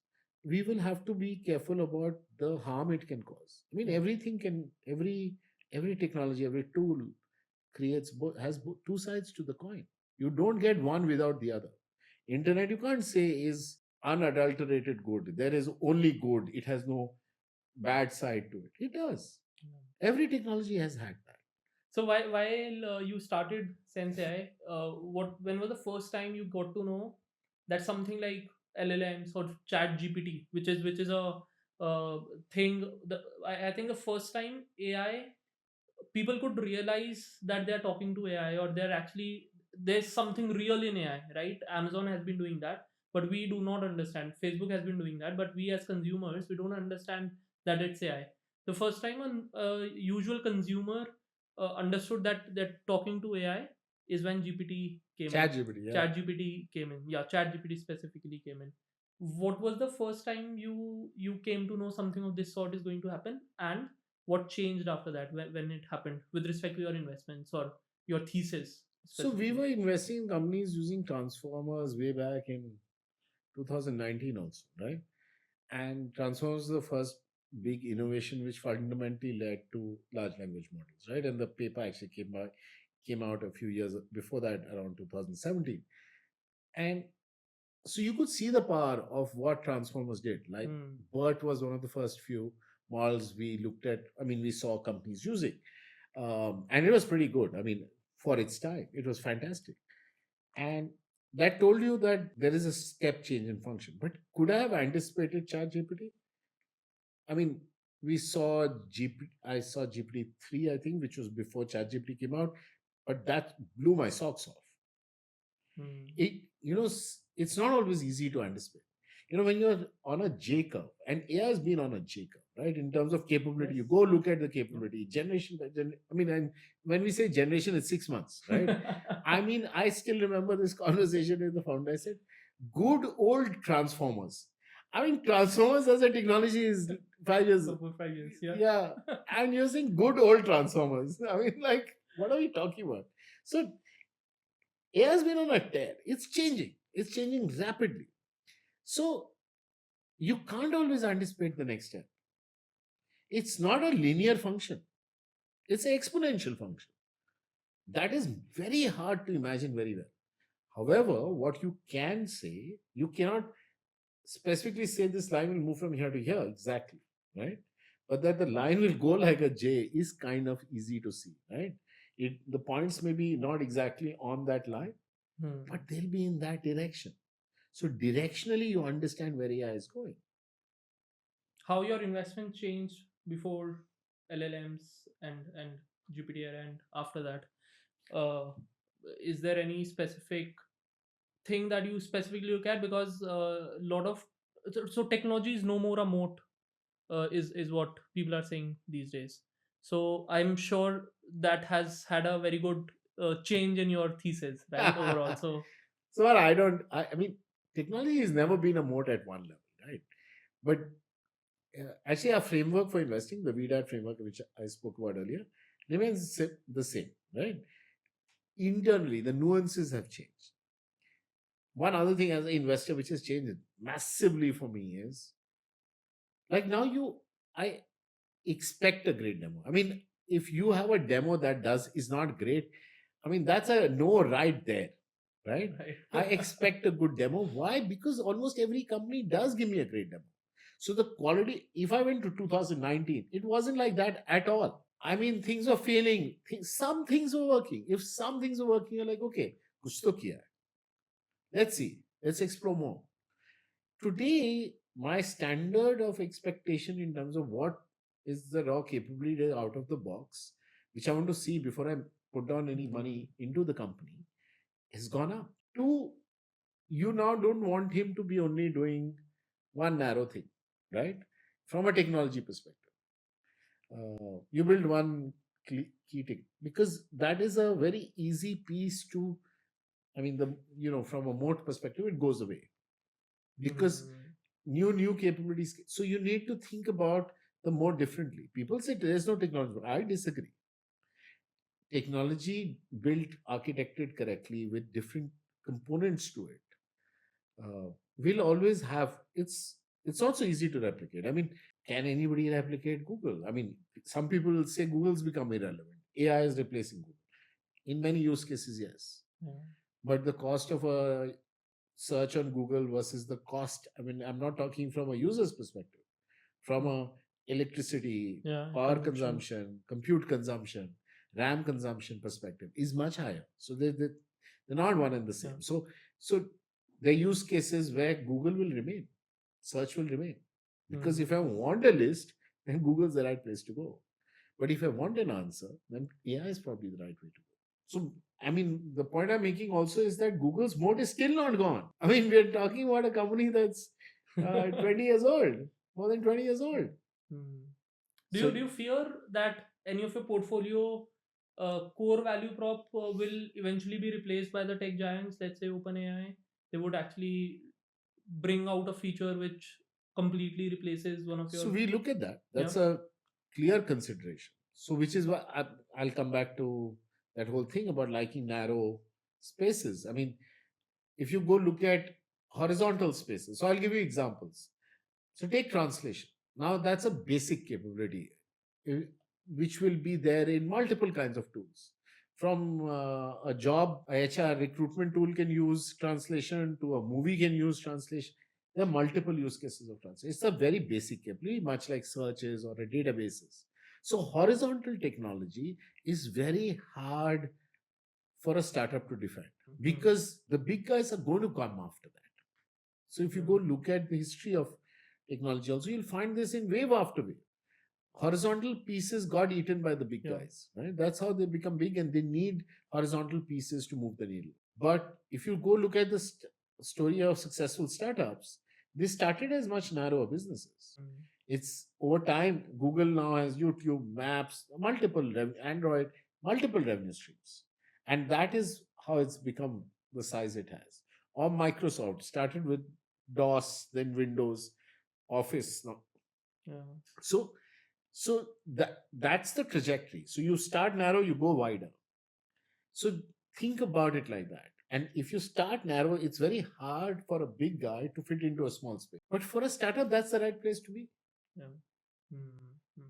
Speaker 1: we will have to be careful about the harm it can cause. I mean, everything can, every technology, every tool creates has two sides to the coin. You don't get one without the other. Internet, you can't say, is unadulterated good. There is only good. It has no bad side to it. It does. Every technology has had that.
Speaker 2: So while you started SenseAI, when was the first time you got to know that something like LLMs or ChatGPT, which is a thing? I think the first time AI people could realize that they're talking to AI, or there's something real in AI, right? Amazon has been doing that. but we do not understand. Facebook has been doing that, but we as consumers, we don't understand that it's AI. The first time a usual consumer understood that talking to AI is when GPT came in.
Speaker 1: ChatGPT, yeah.
Speaker 2: ChatGPT came in. Yeah, ChatGPT specifically came in. What was the first time you came to know something of this sort is going to happen, and what changed after that when it happened with respect to your investments or your thesis
Speaker 1: So we
Speaker 2: specifically?
Speaker 1: were investing in companies using transformers way back in 2019 also, right? And transformers was the first big innovation which fundamentally led to large language models, right? And the paper actually came out a few years before that, around 2017. And so you could see the power of what transformers did. Like
Speaker 2: Hmm.
Speaker 1: BERT was one of the first few models we looked at. I mean, we saw companies using, and it was pretty good. I mean, for its time, it was fantastic. And that told you that there is a step change in function. But could I have anticipated ChatGPT? I mean, we saw GPT. I saw GPT 3, I think, which was before ChatGPT came out, but that blew my socks off.
Speaker 2: Hmm.
Speaker 1: It's not always easy to anticipate. When you're on a J curve, and AI has been on a J curve, right? In terms of capability,
Speaker 2: Yes.
Speaker 1: you go look at the
Speaker 2: Yep.
Speaker 1: capability, generation by I mean, and when we say generation, it's 6 months, right? I mean, I still remember this conversation with the founder. I said, good old transformers. I mean, transformers as a technology is 5 years.
Speaker 2: So for 5 years, yeah.
Speaker 1: Yeah. And you're saying good old transformers. I mean, like, what are we talking about? So AI has been on a tear. It's changing. It's changing rapidly. So you can't always anticipate the next step. It's not a linear function. It's an exponential function. That is very hard to imagine very well. However, what you can say, you cannot specifically say this line will move from here to here exactly, right? But that the line will go like a J is kind of easy to see, right? The points may be not exactly on that line, but they'll be in that direction. So directionally, you understand where AI is going.
Speaker 2: How your investment changed before LLMs and Jupiter and after that? Uh, is there any specific thing that you specifically look at? Because a lot of so technology is no more a moat, is what people are saying these days. So I'm sure that has had a very good change in your thesis, right? Overall, so
Speaker 1: So I mean, technology has never been a moat at one level, right? But actually, our framework for investing, the VDAT framework, which I spoke about earlier, remains the same, right? Internally, the nuances have changed. One other thing as an investor, which has changed massively for me is like now I expect a great demo. I mean, if you have a demo that is not great, I mean, that's a no right there, right?
Speaker 2: right.
Speaker 1: I expect a good demo. Why? Because almost every company does give me a great demo. So the quality, if I went to 2019, it wasn't like that at all. I mean, things were failing. Some things were working. If some things were working, you're like, okay, kuch to kiya hai. Let's see. Let's explore more. Today, my standard of expectation in terms of what is the raw capability out of the box, which I want to see before I put down any money into the company, has gone up. Two, you now don't want him to be only doing one narrow thing, right? From a technology perspective, you build one key thing because that is a very easy piece to. I mean, from a moat perspective, it goes away because new capabilities. So you need to think about the more differently. People say there's no technology. I disagree. Technology built, architected correctly with different components to it, will always have it's not so easy to replicate. I mean, can anybody replicate Google? I mean, some people will say Google's become irrelevant. AI is replacing Google. In many use cases, yes.
Speaker 2: Yeah.
Speaker 1: But the cost of a search on Google versus the cost, I mean, I'm not talking from a user's perspective, from a electricity,
Speaker 2: Yeah,
Speaker 1: power
Speaker 2: consumption.
Speaker 1: consumption, compute consumption, RAM consumption perspective is much higher. So they're not one and the same.
Speaker 2: Yeah.
Speaker 1: So there are use cases where Google will remain, search will remain. Because if I want a list, then Google's the right place to go. But if I want an answer, then AI is probably the right way to go. So, I mean, the point I'm making also is that Google's moat is still not gone. I mean, we're talking about a company that's 20 years old, more than 20 years old.
Speaker 2: Hmm.
Speaker 1: So,
Speaker 2: Do you fear that any of your portfolio core value prop will eventually be replaced by the tech giants? Let's say OpenAI, they would actually bring out a feature which completely replaces one of
Speaker 1: so
Speaker 2: your.
Speaker 1: we look at that.
Speaker 2: Yeah.
Speaker 1: That's a clear consideration. So, which is why I'll come back to that whole thing about liking narrow spaces. I mean, if you go look at horizontal spaces, so I'll give you examples. So take translation. Now that's a basic capability, uh, which will be there in multiple kinds of tools. From a job, a HR recruitment tool can use translation, to a movie can use translation. There are multiple use cases of translation. It's a very basic capability, much like searches or a databases. So horizontal technology is very hard for a startup to define, because the big guys are going to come after that. So if you go look at the history of technology, also you'll find this in wave after wave. Horizontal pieces got eaten by the big
Speaker 2: Yeah.
Speaker 1: guys, right? That's how they become big, and they need horizontal pieces to move the needle. But if you go look at the story of successful startups, they started as much narrower businesses. It's over time, Google now has YouTube, Maps, multiple Android, multiple revenue streams, and that is how it's become the size it has. Or Microsoft started with DOS, then Windows, Office. Now,
Speaker 2: Yeah.
Speaker 1: so that's the trajectory. So you start narrow, you go wider. So think about it like that. And if you start narrow, it's very hard for a big guy to fit into a small space. But for a startup, that's the right place to be.
Speaker 2: Yeah. Mm-hmm.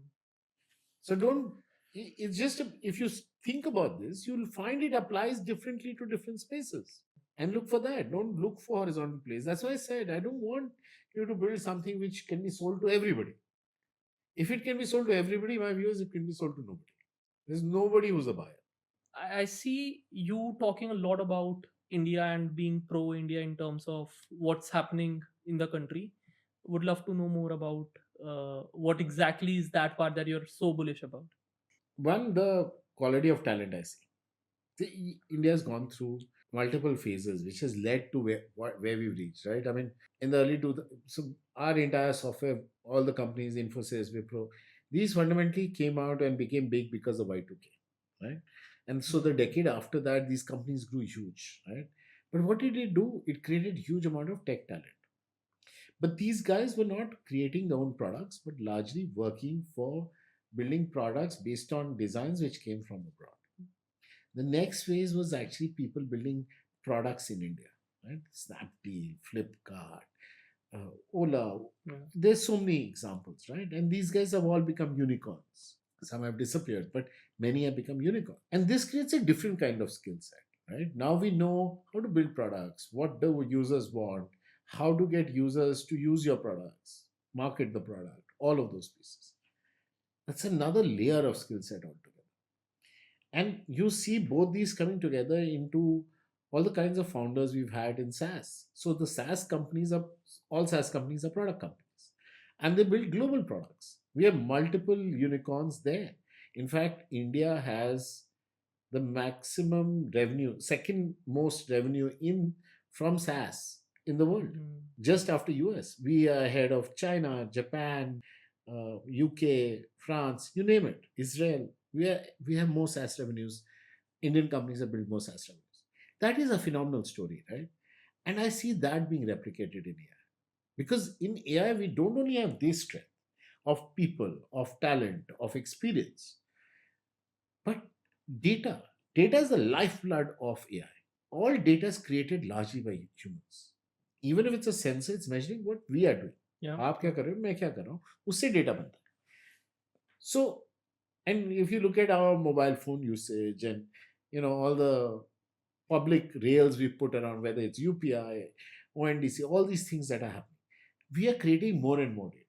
Speaker 1: So don't. It's just if you think about this, you'll find it applies differently to different spaces. And look for that. Don't look for horizontal plays. That's why I said I don't want you to build something which can be sold to everybody. If it can be sold to everybody, my view is it can be sold to nobody. There's nobody who's a buyer.
Speaker 2: I see you talking a lot about India and being pro India in terms of what's happening in the country. Would love to know more about what exactly is that part that you're so bullish about.
Speaker 1: One, the quality of talent I see. India has gone through multiple phases, which has led to where we've reached, right? I mean, in the early so our entire software, all the companies, Infosys, Wipro, these fundamentally came out and became big because of Y2K, right? And so the decade after that, these companies grew huge, right? But what did it do? It created huge amount of tech talent. But these guys were not creating their own products, but largely working for building products based on designs which came from abroad. The next phase was actually people building products in India, right? Snapdeal, Flipkart, Ola.
Speaker 2: Yeah.
Speaker 1: There's so many examples, right? And these guys have all become unicorns. Some have disappeared, but many have become unicorns. And this creates a different kind of skill set, right? Now we know how to build products, what the users want, how to get users to use your products, market the product, all of those pieces. That's another layer of skill set altogether. And you see both these coming together into all the kinds of founders we've had in SaaS. So the SaaS companies are all SaaS companies are product companies, and they build global products. We have multiple unicorns there. In fact, India has the maximum revenue, second most revenue in from SaaS in the world, just after US. We are ahead of China, Japan, UK, France, you name it, Israel. We have more SaaS revenues. Indian companies have built more SaaS revenues. That is a phenomenal story, right? And I see that being replicated in AI. Because in AI, we don't only have this strength of people, of talent, of experience, but data. Data is the lifeblood of AI. All data is created largely by humans. Even if it's a sensor, it's measuring what we are doing.
Speaker 2: Yeah.
Speaker 1: आप क्या कर रहे हो मैं क्या कर रहा हूँ उससे डेटा बनता है. So, and if you look at our mobile phone usage and all the public rails we put around, whether it's UPI, ONDC, all these things that are happening, we are creating more and more data.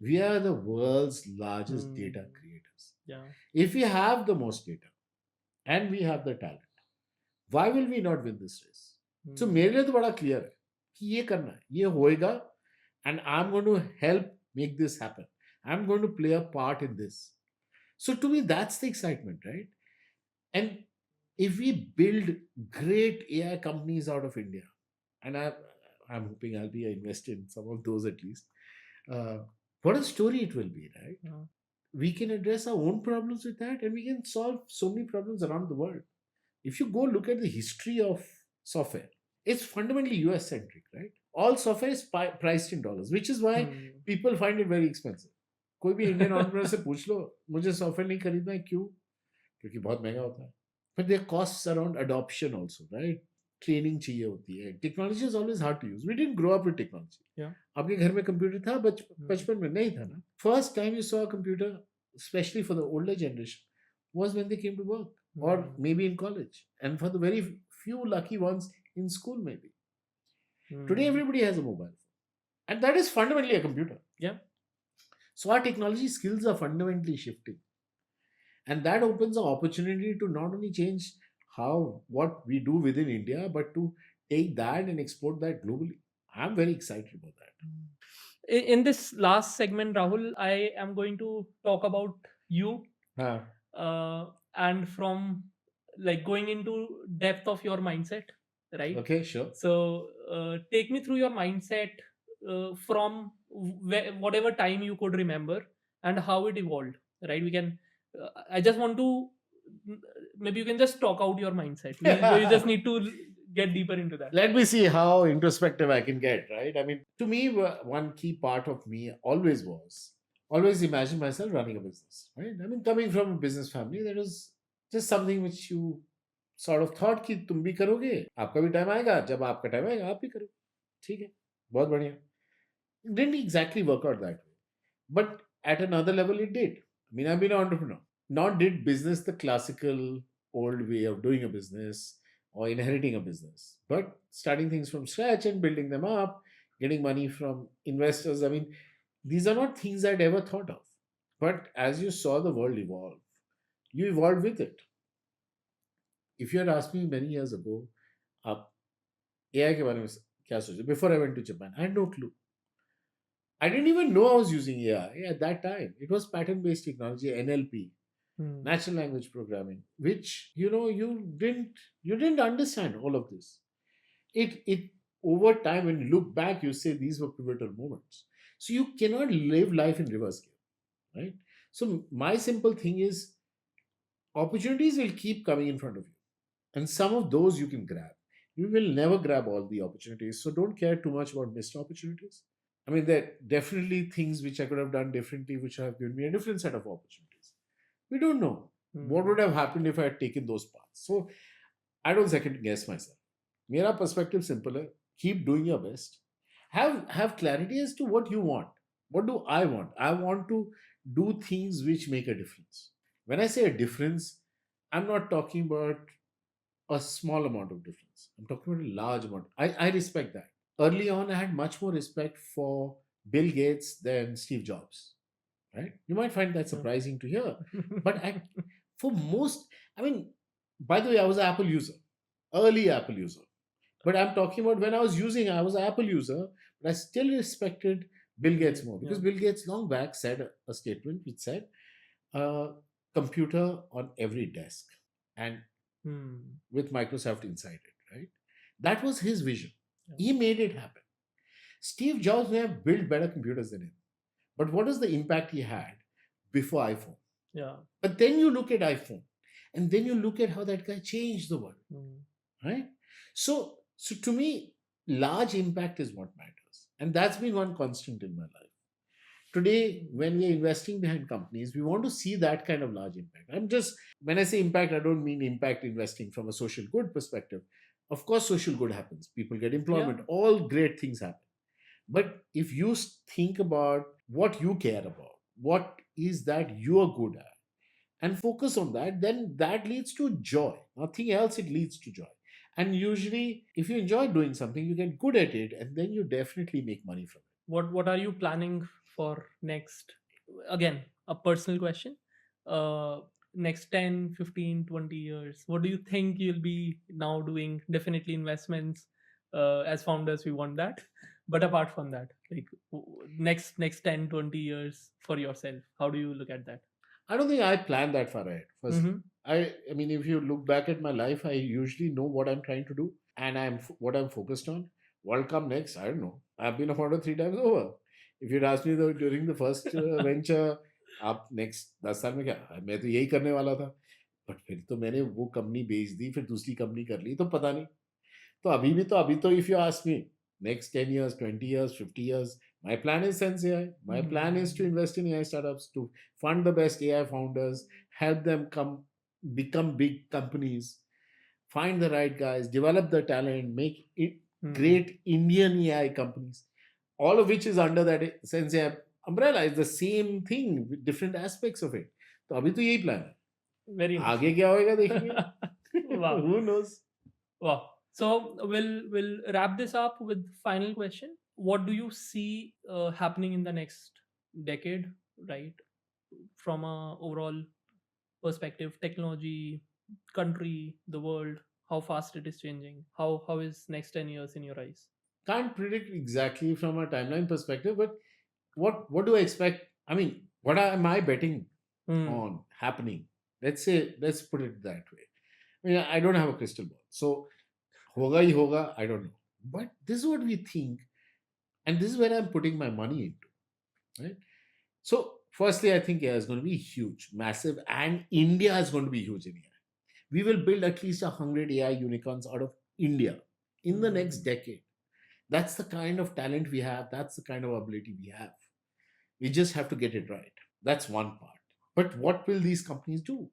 Speaker 1: We are the world's largest data creators.
Speaker 2: Yeah.
Speaker 1: If we have the most data and we have the talent, why will we not win this race? So मेरे लिए तो बड़ा clear है कि ये करना है, ये होएगा, and I'm going to help make this happen. I'm going to play a part in this. So to me, that's the excitement, right? And If we build great AI companies out of India, and I'm hoping I'll be invested in some of those at least. Uh, what a story it will be, right?
Speaker 2: Yeah.
Speaker 1: We can address our own problems with that, and we can solve so many problems around the world. If you go look at the history of software, it's fundamentally US centric, right? All software is priced in dollars, which is why people find it very expensive. कोई भी Indian entrepreneur से पूछ लो मुझे software नहीं खरीदना है क्यों क्योंकि बहुत महंगा होता है but there are costs around adoption also, right? Training चाहिए होती है technology is always hard to use we didn't grow up with technology
Speaker 2: Yeah.
Speaker 1: आपके घर में कंप्यूटर था बचपन में नहीं था ना first time you saw computer especially for the older generation was when they came to work or maybe in college and for the very few lucky ones in school maybe. Today everybody has a mobile phone and that is fundamentally a computer.
Speaker 2: Yeah.
Speaker 1: So our technology skills are fundamentally shifting and that opens an opportunity to not only change how what we do within India but to take that and export that globally. I'm very excited about that.
Speaker 2: In this last segment, Rahul, I am going to talk about you,
Speaker 1: Huh.
Speaker 2: and from like going into depth of your mindset, right?
Speaker 1: Okay, sure.
Speaker 2: So take me through your mindset from whatever time you could remember and how it evolved, right? We can I just want to maybe you can just talk out your mindset. We just need to get deeper into that.
Speaker 1: Let me see how introspective I can get, right? I mean, to me, one key part of me always imagine myself running a business, right? I mean, coming from a business family, that was just something which you sort of thought कि तुम भी करोगे आपका भी time आएगा जब आपका time आएगा आप भी करो ठीक है बहुत बढ़िया it didn't exactly work out that way but at another level it did. I mean, I've been an entrepreneur, not did business the classical old way of doing a business or inheriting a business, but starting things from scratch and building them up, getting money from investors. I mean, these are not things I'd ever thought of. But as you saw the world evolve, you evolved with it. If you had asked me many years ago, आप AI के बारे में क्या सोचे? Before I went to Japan, I had no clue. I didn't even know I was using AI at that time. It was pattern-based technology, NLP, natural language programming, which you didn't understand all of this. It over time when you look back, you say these were pivotal moments. So you cannot live life in reverse gear, right? So my simple thing is opportunities will keep coming in front of you. And some of those you can grab. You will never grab all the opportunities. So don't care too much about missed opportunities. I mean, there are definitely things which I could have done differently, which have given me a different set of opportunities. We don't know what would have happened if I had taken those paths. So I don't second guess myself. My perspective is simple. Keep doing your best. Have clarity as to what you want. What do I want? I want to do things which make a difference. When I say a difference, I'm not talking about a small amount of difference. I'm talking about a large amount. I respect that. Early on, I had much more respect for Bill Gates than Steve Jobs. Right? You might find that surprising to hear, but for most, I mean, by the way, I was an Apple user, early Apple user. But I'm talking about when I was an Apple user, but I still respected Bill Gates more because Bill Gates long back said a statement which said, computer on every desk and with Microsoft inside it, right? That was his vision. He made it happen. Steve Jobs may have built better computers than him. But what is the impact he had before iPhone?
Speaker 2: Yeah.
Speaker 1: But then you look at iPhone and then you look at how that guy changed the world, right? So to me, large impact is what matters. And that's been one constant in my life. Today, when we're investing behind companies, we want to see that kind of large impact. When I say impact, I don't mean impact investing from a social good perspective. Of course, social good happens. People get employment, all great things happen. But if you think about what you care about, what is that you are good at, and focus on that, then that leads to joy. Nothing else, it leads to joy. And usually, if you enjoy doing something, you get good at it, and then you definitely make money from it.
Speaker 2: What are you planning for next? Again, a personal question. Next 10, 15, 20 years, what do you think you'll be now doing? Definitely investments. As founders, we want that. But apart from that, like next 10, 20 years for yourself, how do you look at that?
Speaker 1: I don't think I plan that far ahead. First, I mean, if you look back at my life, I usually know what I'm trying to do, and what I'm focused on. What come next, I don't know. I've been a founder 3 times over. If you'd asked me though during the first venture, आप next 10 साल में क्या, मैं तो यही करने वाला था, बट फिर तो मैंने वो कंपनी बेच दी, फिर दूसरी कंपनी कर ली, तो पता नहीं. तो अभी तो if you ask me, next 10 years, 20 years, 50 years, my plan is SenseAI. My plan is to invest in AI startups, to fund the best AI founders, help them become big companies, find the right guys, develop the talent, make it great Indian AI companies, all of which is under that SenseAI umbrella. It's the same thing with different aspects of it. तो अभी तो यही plan है.
Speaker 2: Very
Speaker 1: आगे
Speaker 2: interesting.
Speaker 1: क्या होएगा देखेंगे.
Speaker 2: Wow.
Speaker 1: Who knows?
Speaker 2: Wow. So we'll wrap this up with final question. What do you see happening in the next decade, right? From a overall perspective, technology, country, the world, how fast it is changing. How is next 10 years in your eyes?
Speaker 1: Can't predict exactly from a timeline perspective, but what do I expect? I mean, what am I betting on happening? Let's put it that way. I mean, I don't have a crystal ball, so hoga hi hoga, I don't know. But this is what we think, and this is where I'm putting my money into, right? So, firstly, I think AI is going to be huge, massive, and India is going to be huge in AI. We will build at least 100 AI unicorns out of India in the next decade. That's the kind of talent we have. That's the kind of ability we have. We just have to get it right. That's one part. But what will these companies do?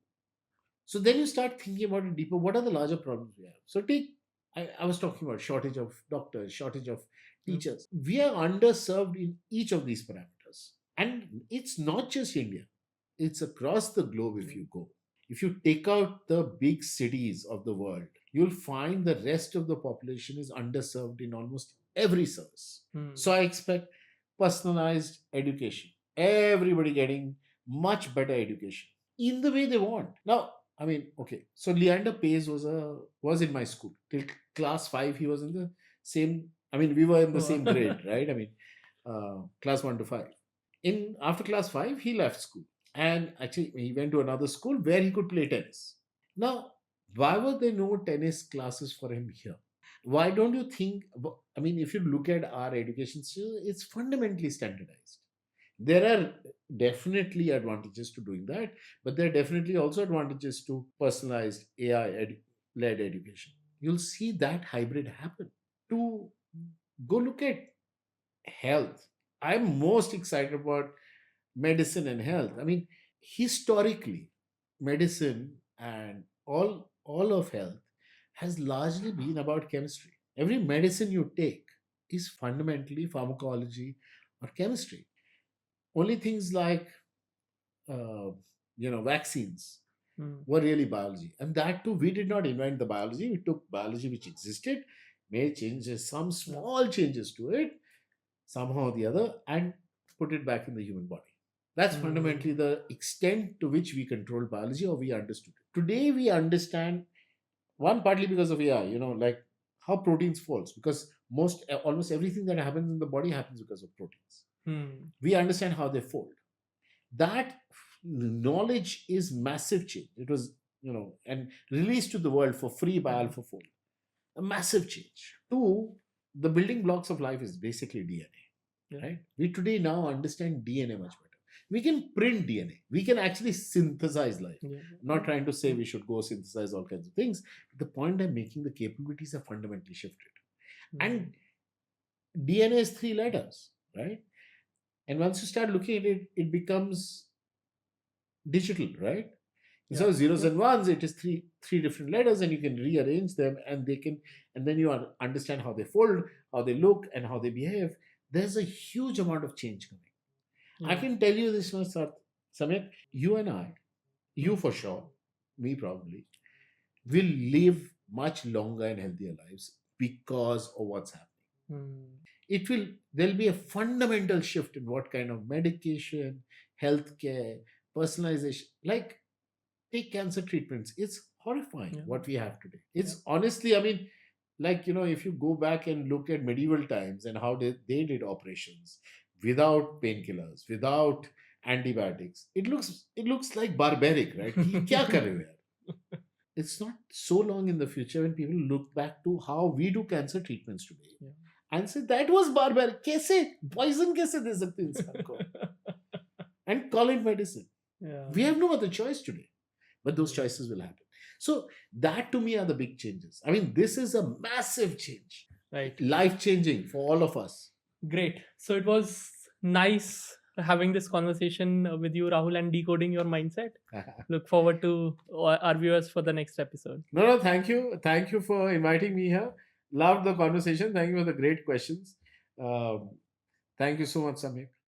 Speaker 1: So then you start thinking about it deeper. What are the larger problems we have? So I was talking about shortage of doctors, shortage of teachers. We are underserved in each of these parameters. And it's not just India. It's across the globe if you go. If you take out the big cities of the world, you'll find the rest of the population is underserved in almost every service. So I expect personalized education, everybody getting much better education in the way they want. Now, I mean, okay, so Leander Pace was in my school till class 5. He was in the same. I mean, we were in the same grade, right? I mean, class 1 to 5. In after class 5, he left school, and actually he went to another school where he could play tennis. Now, why were there no tennis classes for him here? Why don't you think? I mean, if you look at our education system, it's fundamentally standardized. There are definitely advantages to doing that, but there are definitely also advantages to personalized AI led education. You'll see that hybrid happen. To go look at health, I'm most excited about medicine and health. I mean, historically, medicine and all of health has largely been about chemistry. Every medicine you take is fundamentally pharmacology or chemistry. Only things like uh, vaccines were really biology, and that too we did not invent the biology. We took biology which existed, made changes, some small changes to it somehow or the other, and put it back in the human body. That's fundamentally the extent to which we control biology or we understood it. Today we understand, one partly because of AI, like how proteins falls, because almost everything that happens in the body happens because of proteins. We understand how they fold. That knowledge is massive change. It was, and released to the world for free by AlphaFold. A massive change. Two, the building blocks of life is basically DNA. Right? We today now understand DNA much better. We can print DNA. We can actually synthesize life. Not trying to say we should go synthesize all kinds of things. The point I'm making, the capabilities have fundamentally shifted. And DNA is 3 letters, right? And once you start looking at it, it becomes digital, right? Instead of zeros and ones, it is three different letters, and you can rearrange them, and then you understand how they fold, how they look, and how they behave. There's a huge amount of change coming. I can tell you this much, Samyak, you and I, you for sure, me probably, will live much longer and healthier lives because of what's happening. There'll be a fundamental shift in what kind of medication, healthcare, personalization, like take cancer treatments. It's horrifying what we have today. It's honestly, I mean, like, if you go back and look at medieval times and how they did operations without painkillers, without antibiotics, it looks like barbaric, right? Kya kar rahe ho yaar? it's not so long in the future when people look back to how we do cancer treatments today
Speaker 2: Yeah.
Speaker 1: and say that was barbaric. कैसे poison कैसे दे सकते हैं इंसान को? And call it medicine.
Speaker 2: Yeah.
Speaker 1: We have no other choice today, but those choices will happen. So that to me are the big changes. I mean, this is a massive change,
Speaker 2: Right.
Speaker 1: life changing for all of us.
Speaker 2: Great. So it was nice having this conversation with you, Rahul, and decoding your mindset. Look forward to our viewers for the next episode.
Speaker 1: No, thank you for inviting me here. Loved the conversation. Thank you for the great questions. Thank you so much, Samyak.